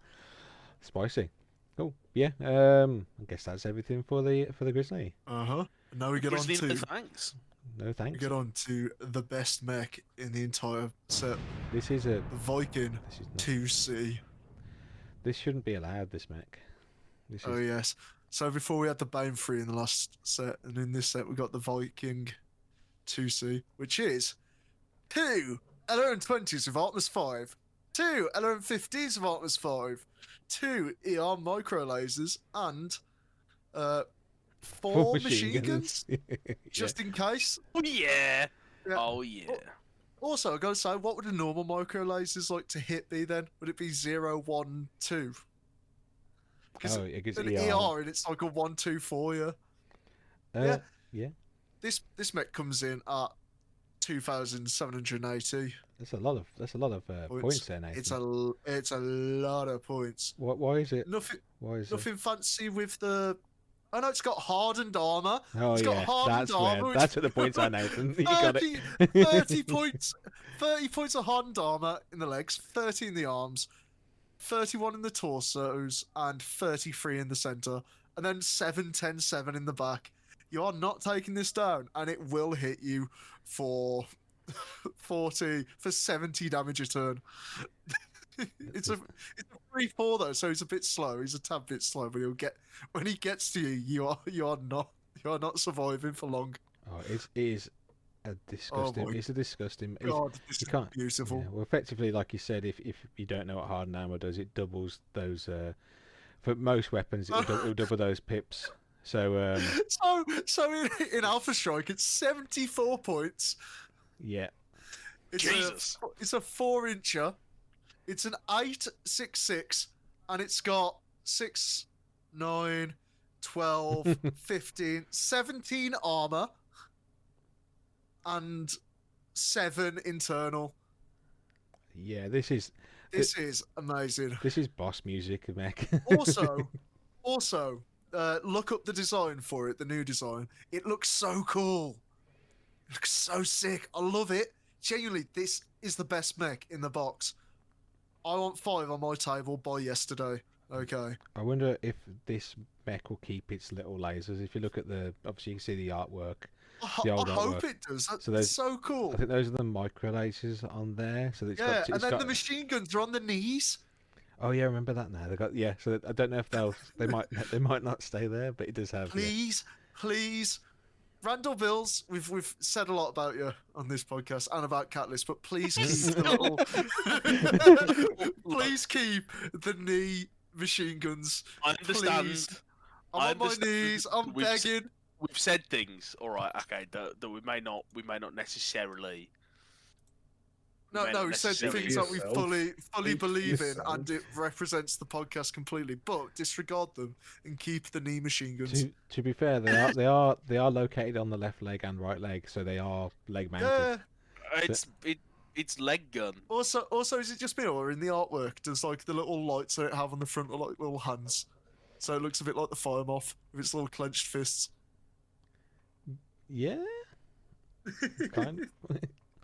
spicy. Cool. Yeah. I guess that's everything for the Grizzly. Now we get Grizzly, on to no thanks. No thanks. we get on to the best mech in the entire set, This is a. the Viking This is not, 2C. This shouldn't be allowed. This mech. This is. Oh yes. So before we had the Bane 3 in the last set, and in this set we got the Viking 2C, which is 2 LRM-20s with Artemis 5, 2 LRM-15s with Artemis 5, 2 ER micro lasers, and 4 machine guns, just in case. Oh yeah. Yeah. Oh yeah. Also, I gotta say, what would a normal micro lasers like to hit be then? Would it be 0, 1, 2? Because it gives an ER. ER and it's like a 1, 2, 4, yeah. Yeah. This mech comes in at 2,780. That's a lot of points there, Nathan. It's a lot of points. Why is it? Nothing fancy with the. I know it's got hardened armor. Oh It's got yeah, hardened that's armor, where. which- That's what the points are, Nathan. You got it. 30 points. 30 points of hardened armor in the legs, 30 in the arms, 31 in the torsos, and 33 in the center, and then 7, 10, 7 in the back. You are not taking this down, and it will hit you for 70 damage a turn. It's a 3/4 though, so he's a bit slow. He's a tad bit slow, but when he gets to you, you are not surviving for long. Oh, it is a disgusting. my It's a disgusting. God, this you is can't. beautiful. Yeah, well, effectively, like you said, if you don't know what hardened armor does, it doubles those. For most weapons, it'll double those pips. So in Alpha Strike, it's 74 points. yeah, Jesus. It's a 4-incher. It's an 8/6/6, and it's got 6, 9, 12, 15, 17 armor, and 7 internal. yeah. This is amazing. this is boss music, mech. Also, look up the design for it, the new design. It looks so cool. It looks so sick. I love it. Genuinely, this is the best mech in the box. I want 5 on my table by yesterday. Okay. I wonder if this mech will keep its little lasers. If you look at obviously you can see the artwork. I The old hope artwork. it does. That's So there's- so cool. I think those are the micro lasers on there. So it's Yeah, got, and it's then got, the machine guns are on the knees. Oh yeah, I remember that now. They got So I don't know if they might not stay there, but it does have. Please. Randall Bills, we've said a lot about you on this podcast and about Catalyst, but please keep the little. Please keep the knee machine guns. I understand. Please. I'm I on my understand knees. I'm we've s- begging. We've said things, all right, okay, that we may not necessarily. No, may not we said necessarily- things that we yourself. fully Speak for believe in, yourself. and it represents the podcast completely. But disregard them and keep the knee machine guns. To be fair, they are located on the left leg and right leg, so they are leg mounted. Yeah. It's leg gun. Also, is it just me or in the artwork does like the little lights that it have on the front are like little hands, so it looks a bit like the Fire Moth with its little clenched fists. Yeah, kind of.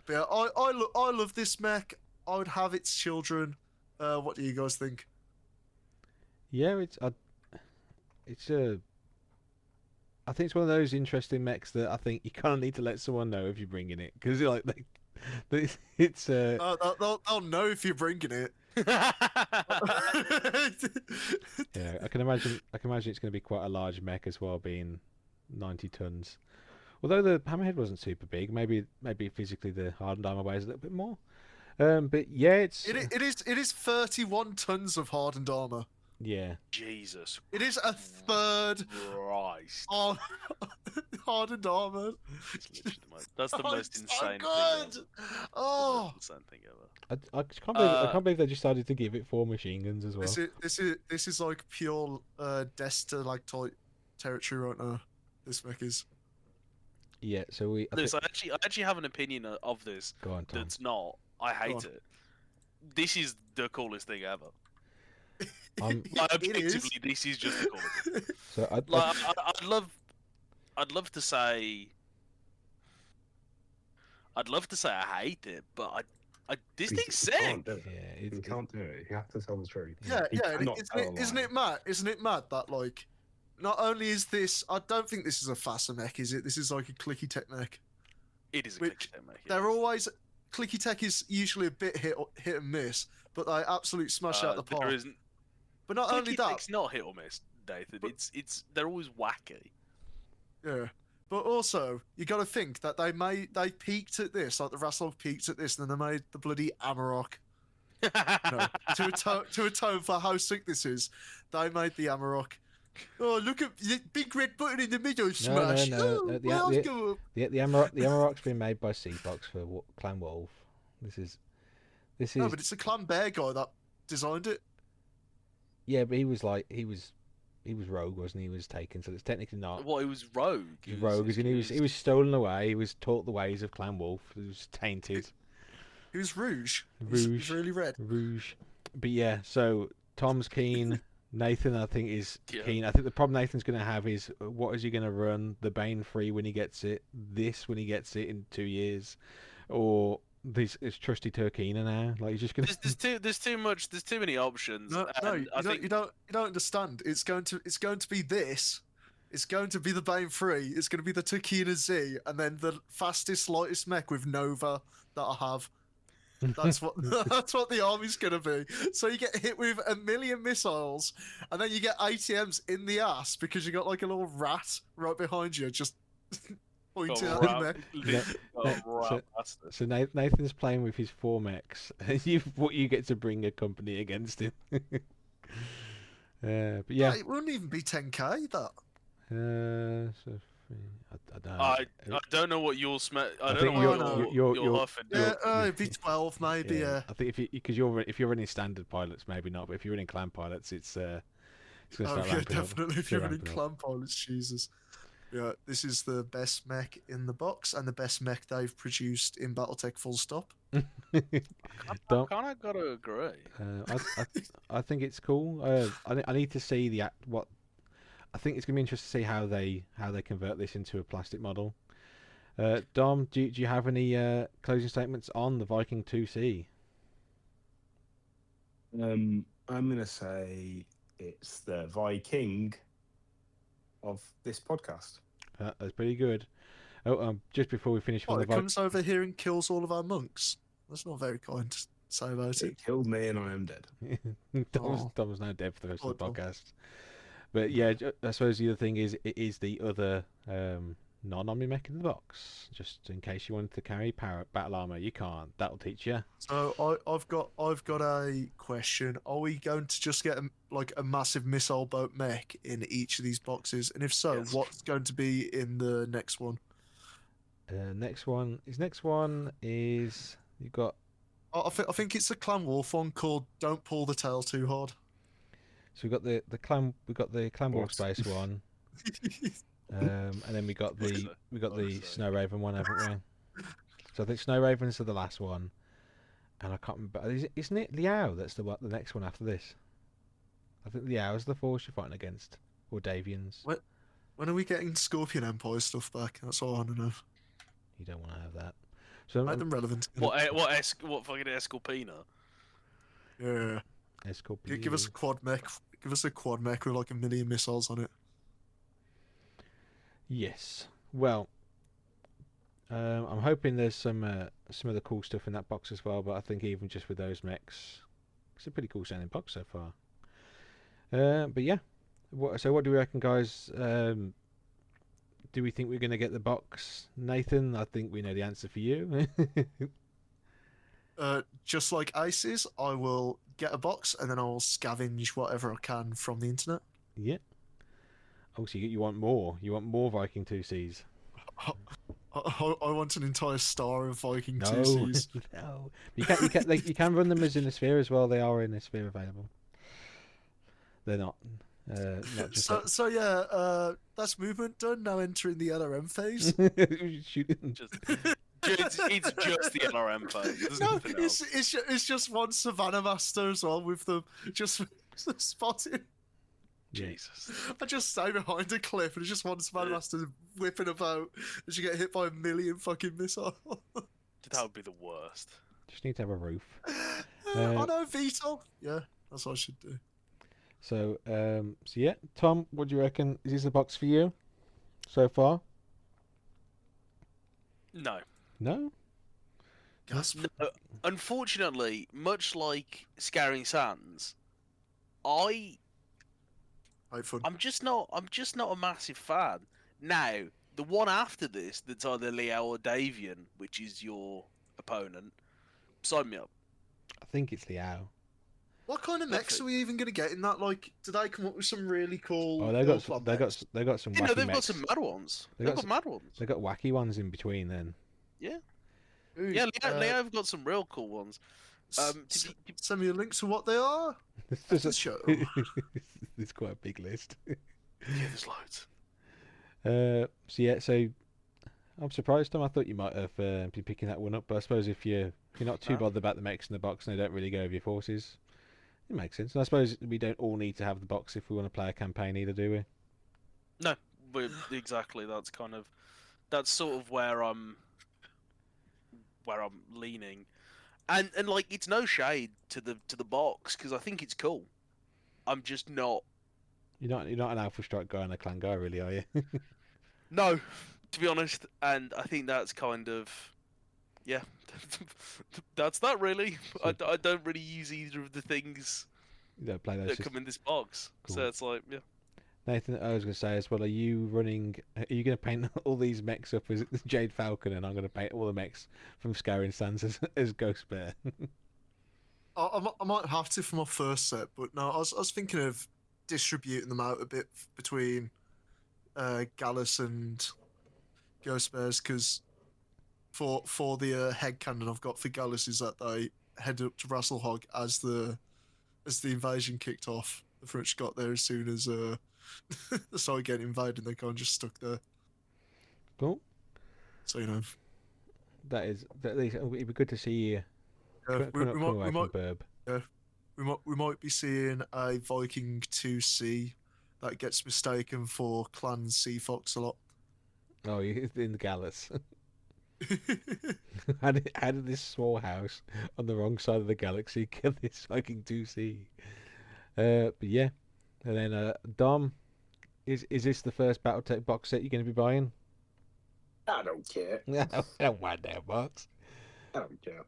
But yeah, I love this mech. I would have its children. What do you guys think? Yeah, I think it's one of those interesting mechs that I think you kind of need to let someone know if you're bringing it, because it's They'll know if you're bringing it. yeah. I can imagine it's going to be quite a large mech as well, being 90 tons. Although the hammerhead wasn't super big, maybe physically the hardened armor weighs a little bit more. But yeah, It is 31 tons of hardened armor. yeah. Jesus It is a third Christ. of hardened armor. That's the Oh, most it's insane so thing good. ever. Oh, That's the most insane thing ever. I can't believe they decided to give it 4 machine guns as well. this is like pure Desta like type territory right now. This mech is. Yeah, so I Lewis, I actually have an opinion of this go on, Tom. that's not. I hate it. This is the coolest thing ever. I'm, Like, It is. objectively, this is just the coolest thing. so Like, I'd love to say I hate it, but this thing's sick. Can't do it. yeah, You can't do it. You have to tell the truth. Yeah, You yeah. cannot tell a Isn't lie. it mad? Isn't it mad that like, not only is this, I don't think this is a faster mech, is it? This is like a clicky tech mech. It is a Which- click mate. They're always clicky tech is usually a bit hit and miss, but they absolutely smash out the park. There isn't. But not only that, It's not hit or miss, Nathan. But- It's they're always wacky. yeah. But also, you got to think that they peaked at this, like the Raslog peaked at this, and then they made the bloody Amarok. No, to atone for how sick this is, they made the Amarok. Oh, look at the big red button in the middle, smash! no, Oh, the- my arms the- go up. the Amarok's been made by Seabox for Clan Wolf. This is No, but it's a Clan Bear guy that designed it. yeah, but he was rogue, wasn't he? He was taken, so it's technically not. Well, he was rogue. He was rogue, and he was stolen away. He was taught the ways of Clan Wolf. He was tainted. He was Rouge. Rouge. He's really red. Rouge. But yeah, so Tom's keen. Nathan, I think, is Yeah. keen. I think the problem Nathan's going to have is what is he going to run? The Bane free when he gets it, this when he gets it in 2 years, or this is trusty Turkina now? Like he's just going to. There's too many options. No, and I think you don't understand. It's going to be this, It's going to be the Bane 3. It's going to be the Takina Z, and then the fastest, lightest mech with Nova that I have. That's what that's what the army's going to be. So you get hit with 1,000,000 missiles, and then you get ATMs in the ass because you got like a little rat right behind you, just pointing at the mech. So Nathan's playing with his 4 mechs. You get to bring a company against him. But yeah, It wouldn't even be 10k. That. So I don't know. I don't know what you'll smell. I don't think know what you're- you're huffing. Yeah, it'd be 12 maybe. Yeah. I think if you're running standard pilots, maybe not. But if you're running clan pilots, it's gonna start Yeah, ramping up. definitely. If It's you're gonna running ramp up. clan pilots, Jesus. Yeah, this is the best mech in the box and the best mech they've produced in Battletech. Full stop. I Don't- kind of gotta agree. I think it's cool. I need to see what. I think it's gonna be interesting to see how they convert this into a plastic model. Dom, do you have any closing statements on the Viking 2C? I'm gonna say it's the Viking of this podcast. That's pretty good. Oh, just before we finish Oh, on the it Viking. comes over here and kills all of our monks. That's not very kind to say about it. It killed me and I am dead. Tom's now dead for the rest of the Poor Tom. podcast. But yeah, I suppose the other thing is it is the other non-omni mech in the box. Just in case you wanted to carry battle armor, you can't. That'll teach you. So I've got a question. Are we going to just get a massive missile boat mech in each of these boxes? And if so, Yes. what's going to be in the next one? Next one is you've got. I think it's the Clan Wolf one called "Don't Pull the Tail Too Hard." So we've got the clan wolf space one, and then we got the Snow Raven one, haven't we? So I think Snow Ravens are the last one, and I can't remember. Isn't it Liao that's the next one after this? I think Liao's the force you're fighting against, or Davians. When are we getting Scorpion Empire stuff back? That's all I want to know. You don't want to have that. So Make them relevant. What fucking Escalpina? Yeah. Escorpion. Give us a quad mech. Give us a quad mech with like 1,000,000 missiles on it. Yes. Well, I'm hoping there's some of the cool stuff in that box as well. But I think even just with those mechs, it's a pretty cool sounding box so far. But yeah. So what do we reckon, guys? Do we think we're going to get the box, Nathan? I think we know the answer for you. Just like Aces, I will get a box and then I'll scavenge whatever I can from the internet. Yeah. Oh, so you want more? You want more Viking 2Cs? I want an entire star of Viking No, 2Cs. no. You can run them as in a sphere as well. They are in a sphere available. They're not. Not just So yeah, that's movement done. Now entering the LRM phase. shooting. It's just the LRM phase. There's No, nothing else. it's just one Savannah Master as well with them just spotting. Jesus. I just stay behind a cliff and it's just one Savannah Master whipping about as you get hit by 1,000,000 fucking missiles. That would be the worst. Just need to have a roof. I know, VTOL. Yeah, that's what I should do. So yeah, Tom, what do you reckon? Is this a box for you so far? No. No. Gasp. No. Unfortunately, much like Scaring Sands, I'm just not a massive fan. Now, the one after this that's either Leo or Davian, which is your opponent, sign me up. I think it's Liao. What kind of mechs are we even going to get in that? Like, did they come up with some really cool? Oh, they got some You know, wacky they've got mechs. some mad ones. They They've got got mad ones. They got wacky ones in between. Then Ooh, Yeah, Leo have got some real cool ones. Send me a link to what they are. there's, Let's show. there's quite a big list. Yeah, there's loads. So yeah, so I'm surprised, Tom. I thought you might have been picking that one up, but I suppose if you're not too No. bothered about the mechs in the box and they don't really go with your forces, it makes sense. And I suppose we don't all need to have the box if we want to play a campaign either, do we? No, exactly. That's sort of where I'm leaning, and like it's no shade to the box because I think it's cool. I'm just not You're not an Alpha Strike guy and a clan guy, really, are you? No, to be honest, and I think that's kind of yeah. That's that really. So- I don't really use either of the things You don't play those. that come in this box, Cool. so it's like yeah. Nathan, I was going to say as well, are you running? Are you going to paint all these mechs up as Jade Falcon, and I'm going to paint all the mechs from Scouring Sands as Ghost Bear? I might have to for my first set, but no, I was thinking of distributing them out a bit between Gallus and Ghost Bears, because for the head cannon I've got for Gallus is that they head up to Rasselhog as the invasion kicked off. The French got there as soon as they started getting invaded. They kind of just stuck there. Cool. So you know, It'd be good to see you we coming away might from Burb. we might be seeing a Viking 2C that gets mistaken for Clan Sea Fox a lot. Oh, you're in the Gallus. How did this small house on the wrong side of the galaxy kill this fucking 2C? But yeah, and then Dom, is this the first Battletech box set you're going to be buying? I don't care. I don't want that box. I don't care.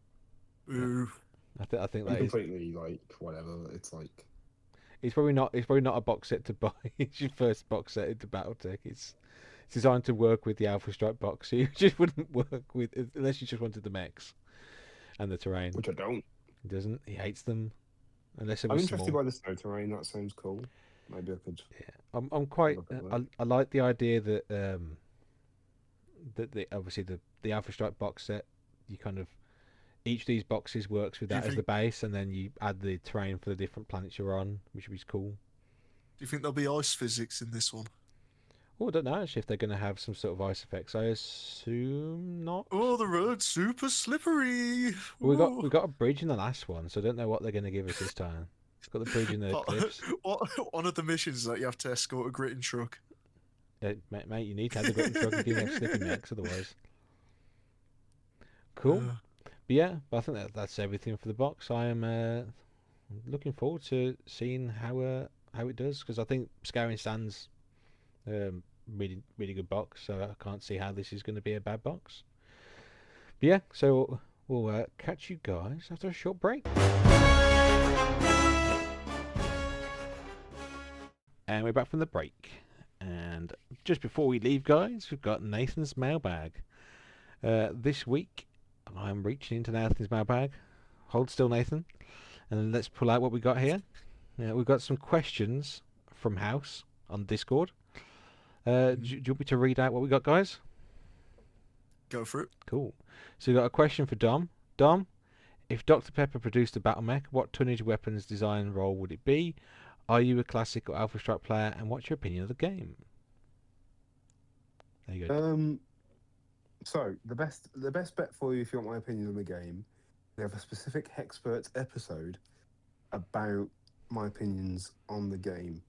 Ooh. I think I'm that is. completely like whatever. It's like It's probably not. It's probably not a box set to buy. It's your first box set into BattleTech. It's designed to work with the Alpha Strike box. So you just wouldn't work with unless you just wanted the mechs and the terrain. which I don't. He doesn't. He hates them unless it I'm was interested small. by the snow terrain. That sounds cool. Maybe I could. Yeah, I'm quite. look at that. I like the idea that that obviously the Alpha Strike box set. You kind of each of these boxes works with Do you that as the think- base, and then you add the terrain for the different planets you're on, which is cool. Do you think there'll be ice physics in this one? Oh, I don't know actually if they're going to have some sort of ice effects. I assume not. Oh, the road's super slippery. We Ooh. got a bridge in the last one, so I don't know what they're going to give us this time. Got the bridge in the But- cliffs. One of the missions is that you have to escort a gritting truck. Mate, you need to have the gritting truck and give them slippy mechs, otherwise. Cool. But yeah, but I think that's everything for the box. I am looking forward to seeing how it does, because I think Scouring Sands really good box, so I can't see how this is going to be a bad box. But yeah, so we'll catch you guys after a short break. And we're back from the break. And just before we leave, guys, we've got Nathan's mailbag. This week, I'm reaching into Nathan's mailbag. Hold still, Nathan. And let's pull out what we got here. We've got some questions from House on Discord. Do you want me to read out what we got, guys? Go for it. Cool. So we got a question for Dom. Dom, if Dr. Pepper produced a battle mech, what tonnage weapons design role would it be? Are you a classic or Alpha Strike player, and what's your opinion of the game? There you go. So the best bet for you, if you want my opinion on the game, we have a specific Hexperts episode about my opinions on the game.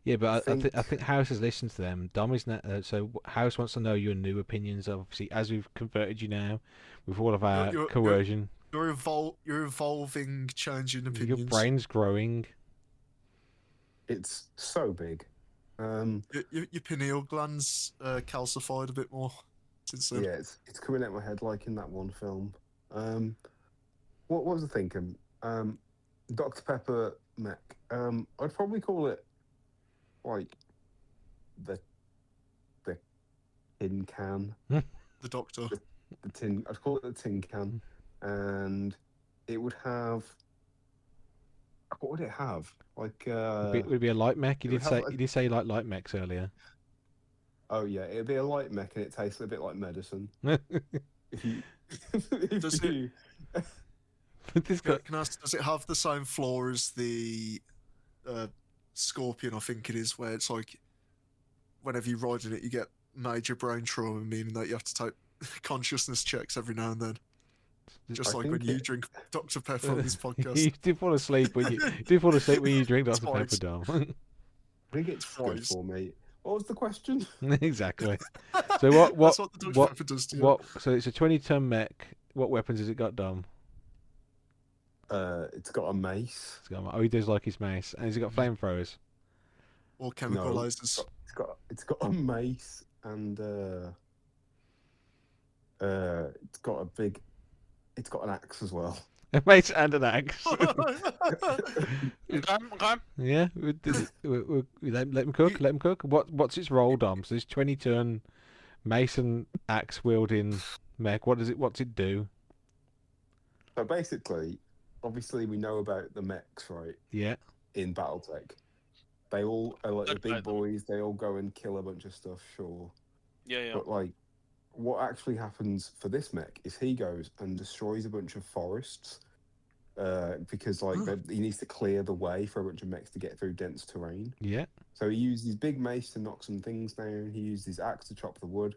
Yeah, but I think- think House has listened to them. Dom is not, so House wants to know your new opinions. Obviously, as we've converted you now, with all of our You're- coercion, You're evolving, changing opinions. your brain's growing. It's so big. Your pineal glands calcified a bit more since then. Yeah, it's coming out my head like in that one film. What was I thinking? Dr. Pepper mech. I'd probably call it like the tin can. The Doctor. The tin. I'd call it the tin can, and it would have. What would it have? Like Would it be a light mech? You it would did say have a- you did say you like light mechs earlier. oh yeah, it'd be a light mech, and it tastes a bit like medicine. If you, if Does you, But this got Can I ask, does it have the same flaw as the Scorpion, I think it is, where it's like whenever you ride in it, you get major brain trauma, meaning that you have to take consciousness checks every now and then. Just I like when think you it- drink Dr. Pepper on this you podcast. do fall asleep when you drink Dr. Pepper, Twice. Dom. I think it's fried Twice. for me. What was the question? Exactly. So what That's what the Dr. what- Pepper does to you. what? So it's a 20-ton mech. What weapons has it got, Dom? It's got a mace. Oh, he does like his mace, and has he got flamethrowers? Or chemical No, lasers. it's got a mace and it's got an axe as well. A mace and an axe. Okay. Yeah, let him cook. Let him cook. What's its role, Dom? So this 20-ton mace and axe wielding mech. What's it do? So basically, obviously, we know about the mechs, right? Yeah. In Battletech, they all are like the Don't know big them. boys. They all go and kill a bunch of stuff, sure. Yeah. But like, what actually happens for this mech is he goes and destroys a bunch of forests, because like he needs to clear the way for a bunch of mechs to get through dense terrain. Yeah. So he used his big mace to knock some things down. He used his axe to chop the wood.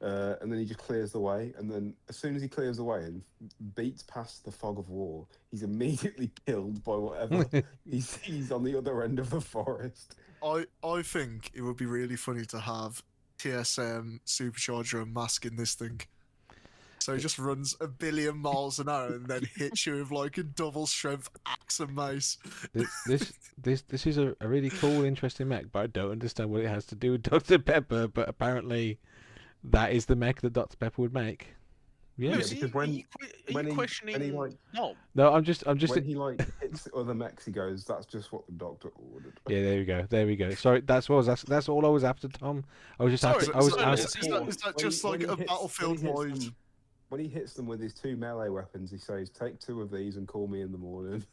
And then he just clears the way, and then as soon as he clears the way and beats past the fog of war, he's immediately killed by whatever he sees on the other end of the forest. I think it would be really funny to have TSM supercharger and mask in this thing. So he just runs 1 billion miles an hour and then hits you with like a double strength axe and mace. This is a really cool, interesting mech, but I don't understand what it has to do with Dr. Pepper. But apparently, that is the mech that Dr. Pepper would make. Yeah. Yeah, because when are you questioning? like No. No, I'm just. when he like hits other mechs, he goes, "That's just what the doctor ordered." Yeah, there we go. Sorry, that's all I was after, Tom. I was just Sorry, after. I was. sorry, I was is that just like a battlefield wide? When he hits them with his 2 melee weapons, he says, "Take 2 of these and call me in the morning."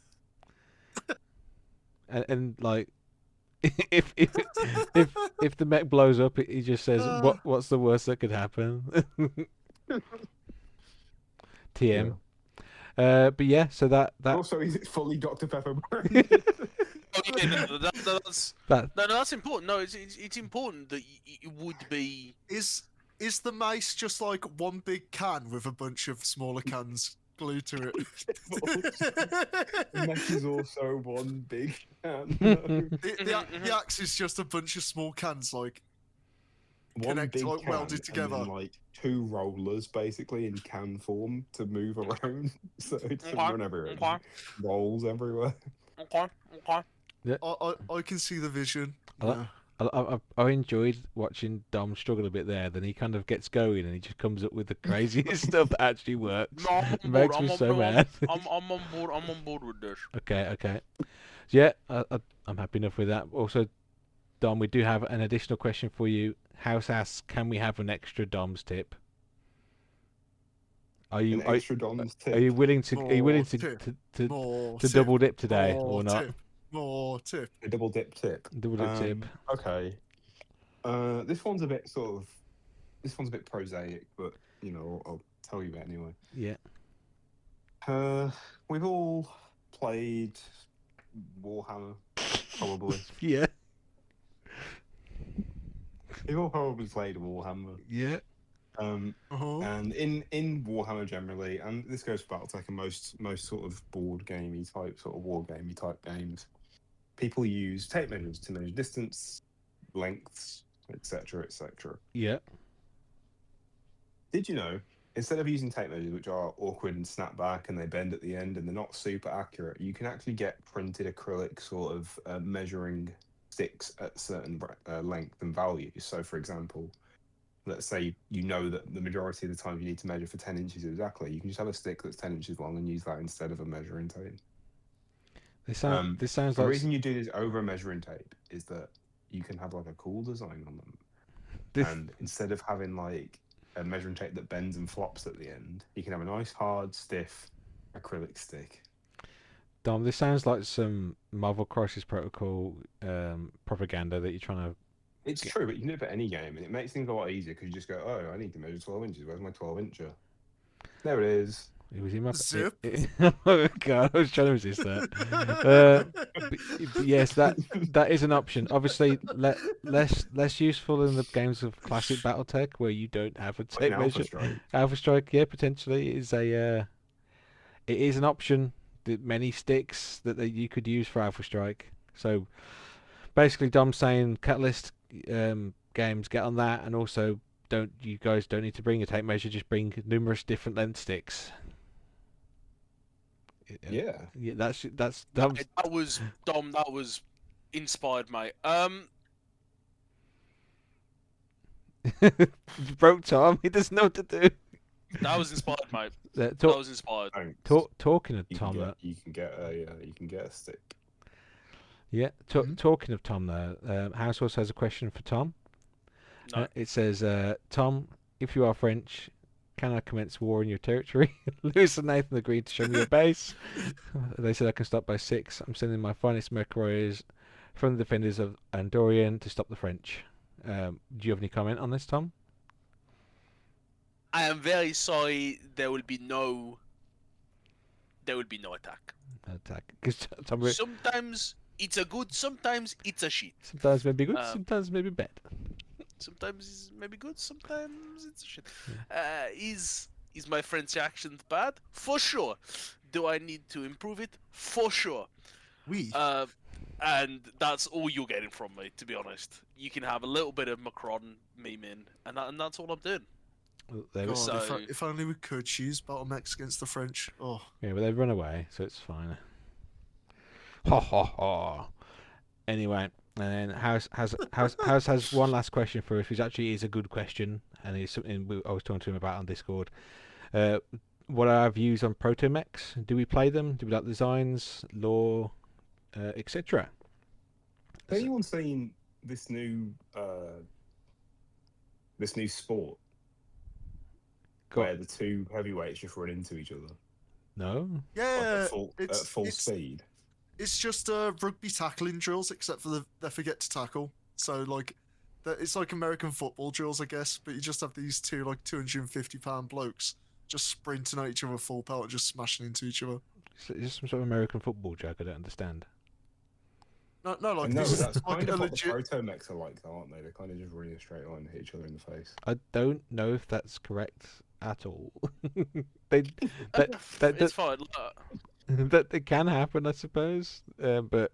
and like, if the mech blows up, he just says, "What's the worst that could happen?" TM. Yeah. But yeah, so that Also, is it fully Dr. Pepper? Oh, yeah, that's important. No, it's important that it would be. Is the mace just like one big can with a bunch of smaller cans glued to it? The mech is also one big can. The axe is just a bunch of small cans, like One connect, big like can welded and together. then, like 2 rollers, basically in can form to move around, so it doesn't run everywhere. It just rolls everywhere. Okay. I can see the vision. I enjoyed watching Dom struggle a bit there. Then he kind of gets going and he just comes up with the craziest stuff that actually works. No, I'm on It board. makes me so mad. I'm on board. I'm on board with this. Okay. Yeah, I'm happy enough with that. Also, Dom, we do have an additional question for you. House asks, can we have an extra Dom's tip? Are you Dom's tip? Are you willing to double dip today or not? More tip. A double dip tip. Double dip tip. Okay. This one's a bit prosaic, but you know, I'll tell you about it anyway. Yeah. We've all played Warhammer, probably. Yeah. We've all probably played Warhammer. Yeah. And in Warhammer generally, and this goes for Battletech and most sort of board gamey type, sort of war gamey type games, people use tape measures to measure distance, lengths, etc., etc. Yeah. Did you know, instead of using tape measures, which are awkward and snap back and they bend at the end and they're not super accurate, you can actually get printed acrylic sort of measuring sticks at certain length and values. So, for example, let's say you know that the majority of the time you need to measure for 10 inches exactly. You can just have a stick that's 10 inches long and use that instead of a measuring tape. This sounds the like... reason you do this over a measuring tape is that you can have like a cool design on them. And instead of having like a measuring tape that bends and flops at the end, you can have a nice, hard, stiff acrylic stick. Dom, this sounds like some Marvel Crisis Protocol propaganda that you're trying to... It's true, but you can do it for any game, and it makes things a lot easier because you just go, "Oh, I need to measure 12 inches. Where's my 12-incher? There it is." It was in my... Zip. Oh god, I was trying to resist that. But yes, that is an option. Obviously, less useful in the games of classic BattleTech where you don't have a tape measure. Alpha Strike, yeah, potentially is it is an option. That many sticks that you could use for Alpha Strike. So basically, Dom's saying Catalyst games, get on that, and also you guys don't need to bring a tape measure, just bring numerous different length sticks. Yeah. Yeah, that's Mate, that was Dom. That was inspired, mate. You broke Tom. He doesn't know what to do. That was inspired, mate. Talk, That was inspired. Thanks. talking of You Tom, you can get a stick. yeah. Mhm. Talking of Tom, there, Househouse has a question for Tom. No. It says, Tom, if you are French, can I commence war in your territory? Lewis and Nathan agreed to show me a base. They said I can stop by 6. I'm sending my finest mech warriors from the defenders of Andorian to stop the French. Do you have any comment on this, Tom? I am very sorry. There will be no attack. Attack. Because Tom, Sometimes it's a good. Sometimes it's a shit. sometimes maybe good, Um, sometimes maybe bad. Sometimes it's maybe good. Sometimes it's a shit. Is my French accent bad? For sure. Do I need to improve it? For sure. We. And that's all you're getting from me, to be honest. You can have a little bit of Macron memeing, and that's all I'm doing. They, God, so- if only we could choose battle mechs against the French. Oh, yeah, but they've run away, so it's fine. Ha ha ha. Anyway, and then House has one last question for us, which actually is a good question, and it's something I was talking to him about on Discord. What are our views on proto-mechs? Do we play them? Do we like the designs, lore, etc.? Has anyone seen this new sport where the two heavyweights just run into each other No. yeah. at full speed? It's just rugby tackling drills, except for they forget to tackle. So like, it's like American football drills, I guess. But you just have these two like 250-pound blokes just sprinting at each other full pelt and just smashing into each other. Is this some sort of American football joke? I don't understand. No, No, like but this is that's like kind a of what the legit. proto mechs are like, though, aren't they? They're kind of just running a straight line and hit each other in the face. I don't know if that's correct at all. they, that, It's fine. that it can happen, I suppose, but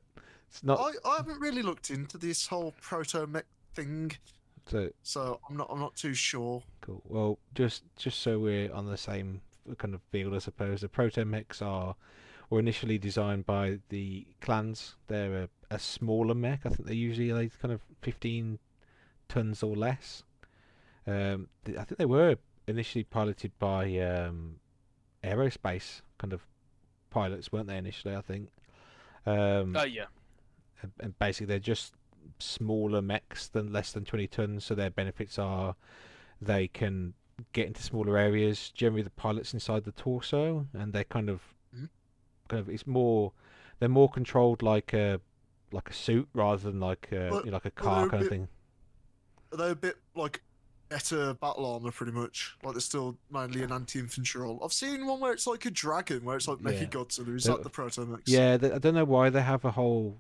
it's not. I haven't really looked into this whole proto mech thing, So I'm not too sure. cool. Well, just so we're on the same kind of field, I suppose. The proto mechs were initially designed by the clans. They're a smaller mech. I think they're usually like kind of 15 tons or less. I think they were initially piloted by aerospace kind of pilots, weren't they? Initially, I think. Yeah. And basically, they're just smaller mechs than less than 20 tons. So their benefits are they can get into smaller areas. Generally, the pilot's inside the torso, and they're kind of it's more. They're more controlled like a suit rather than like like a car kind of thing. Are they a bit like better battle armor, pretty much? Like they're still mainly an anti-infantry role. I've seen one where it's like a dragon, where it's like Yeah. Mechagodzilla. Is They're- that the proto mechs? Yeah, I don't know why they have a whole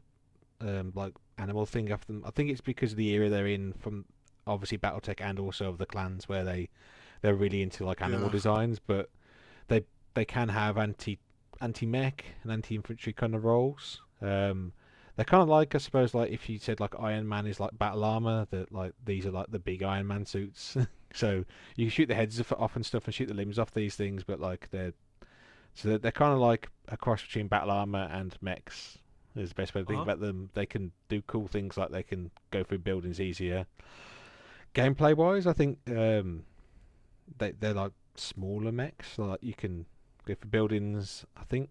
like animal thing after them. I think it's because of the era they're in, from obviously Battletech and also of the clans, where they're really into like animal Yeah. designs, but they can have anti-mech and anti-infantry kind of roles. They're kind of like, I suppose, like if you said like Iron Man is like battle armor, that like these are like the big Iron Man suits. So you can shoot the heads off and stuff and shoot the limbs off these things, but like they're kind of like a cross between battle armor and mechs. Is the best way to think about them. They can do cool things like they can go through buildings easier. Gameplay wise, I think they're like smaller mechs. So like you can go for buildings. I think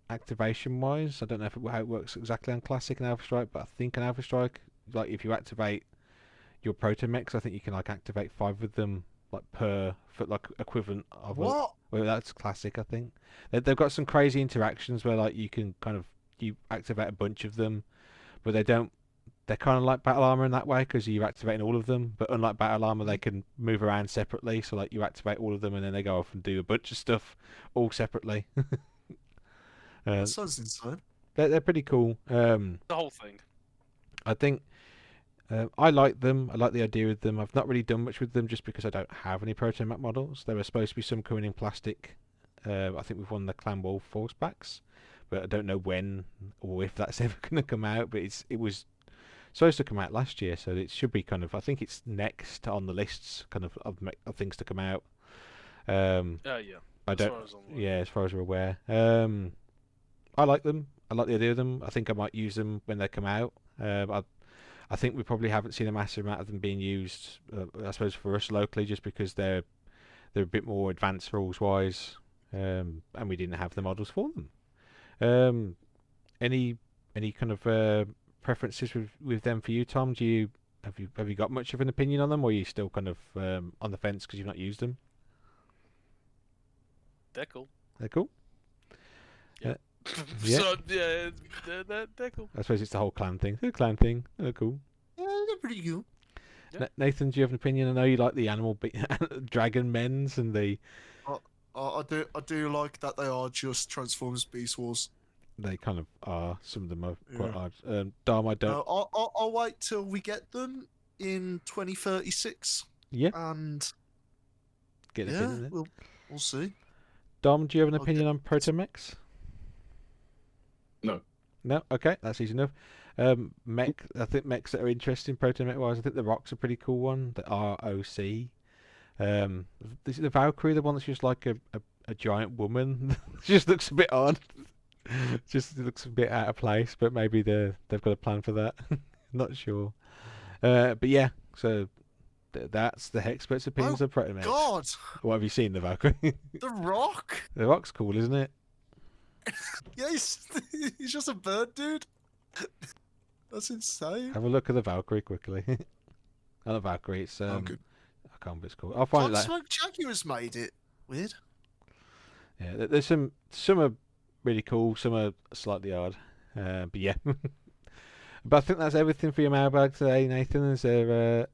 activation wise, I don't know how it works exactly on Classic and Alpha Strike, but I think in Alpha Strike, like if you activate your proto mechs, I think you can like activate 5 of them like per foot, like equivalent of What? well, that's Classic, I think. They've got some crazy interactions where like you can kind of you activate a bunch of them, but they don't. They're kind of like battle armor in that way because you're activating all of them. But unlike battle armor, they can move around separately. So like you activate all of them, and then they go off and do a bunch of stuff all separately. That sounds insane. They're pretty cool. The whole thing. I think I like them. I like the idea of them. I've not really done much with them just because I don't have any proto mech models. There were supposed to be some coming in plastic. I think we've won the Clan Wolf Force packs, but I don't know when or if that's ever going to come out. But it was supposed to come out last year, so it should be kind of. I think it's next on the lists, kind of things to come out. Yeah. I don't. As far as I'm aware. Yeah, as far as we're aware. I like them. I like the idea of them. I think I might use them when they come out. I think we probably haven't seen a massive amount of them being used. I suppose for us locally, just because they're a bit more advanced rules wise, and we didn't have the models for them. Any kind of preferences with them for you, Tom? Have you got much of an opinion on them, or are you still kind of on the fence because you've not used them? They're cool. They're cool. Yeah. Yeah. So yeah, they're cool. I suppose it's the whole clan thing. The clan thing. They're cool. Yeah, they're pretty cool. Yeah. Nathan, do you have an opinion? I know you like the dragon men's and the. I do like that they are just Transformers Beast Wars. They kind of are. Some of them are quite Yeah. odd. Dom, I don't. I'll wait till we get them in 2036. Yeah. And Get an yeah, opinion then. we'll see. Dom, do you have an I'll opinion get- on Protomechs? No. No. Okay, that's easy enough. Mech. I think mechs that are interesting Protomech wise. I think the Rock's a pretty cool one. The ROC. This is the Valkyrie, the one that's just like a giant woman. Just looks a bit odd. Just looks a bit out of place, but maybe they've got a plan for that. Not sure. But yeah, so that's the Hexperts' opinions Oh, of Protomechs. God, What have you seen, the Valkyrie? the Rock. The Rock's cool, isn't it? Yeah, he's just a bird, dude. That's insane. Have a look at the Valkyrie quickly. Not the Valkyrie, it's Oh, good. I can't remember what it's called. I'll find it later. Smoke Jaguars made it. Weird. Yeah, there's some are really cool, some are slightly odd. But yeah. But I think that's everything for your mailbag today, Nathan. Is it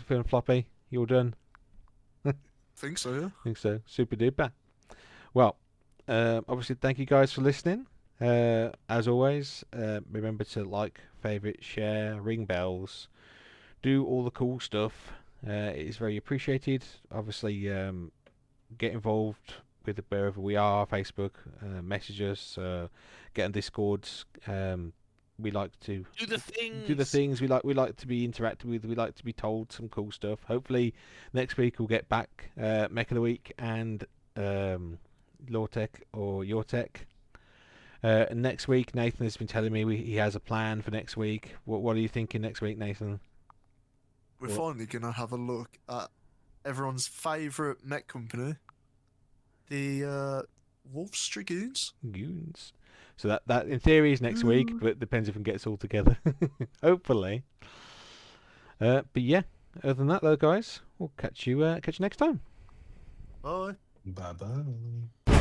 feeling floppy? You all done? Think so, yeah. I think so. Super duper. Well, obviously, thank you guys for listening. As always, remember to like, favourite, share, ring bells, do all the cool stuff. It is very appreciated. Obviously, get involved with wherever we are, Facebook, message us, get on Discords. We like to Do the things. do the things we like to be interacted with. We like to be told some cool stuff. Hopefully next week we'll get back Mech of the Week and Law Tech or Your Tech. Next week Nathan has been telling me he has a plan for next week. What are you thinking next week, Nathan? We're What? finally gonna have a look at everyone's favourite mech company, the Wolf's Dragoons. Goons. So that in theory is next week, but it depends if we can get us all together. Hopefully. But yeah, other than that though, guys, we'll catch you next time. Bye. Bye bye.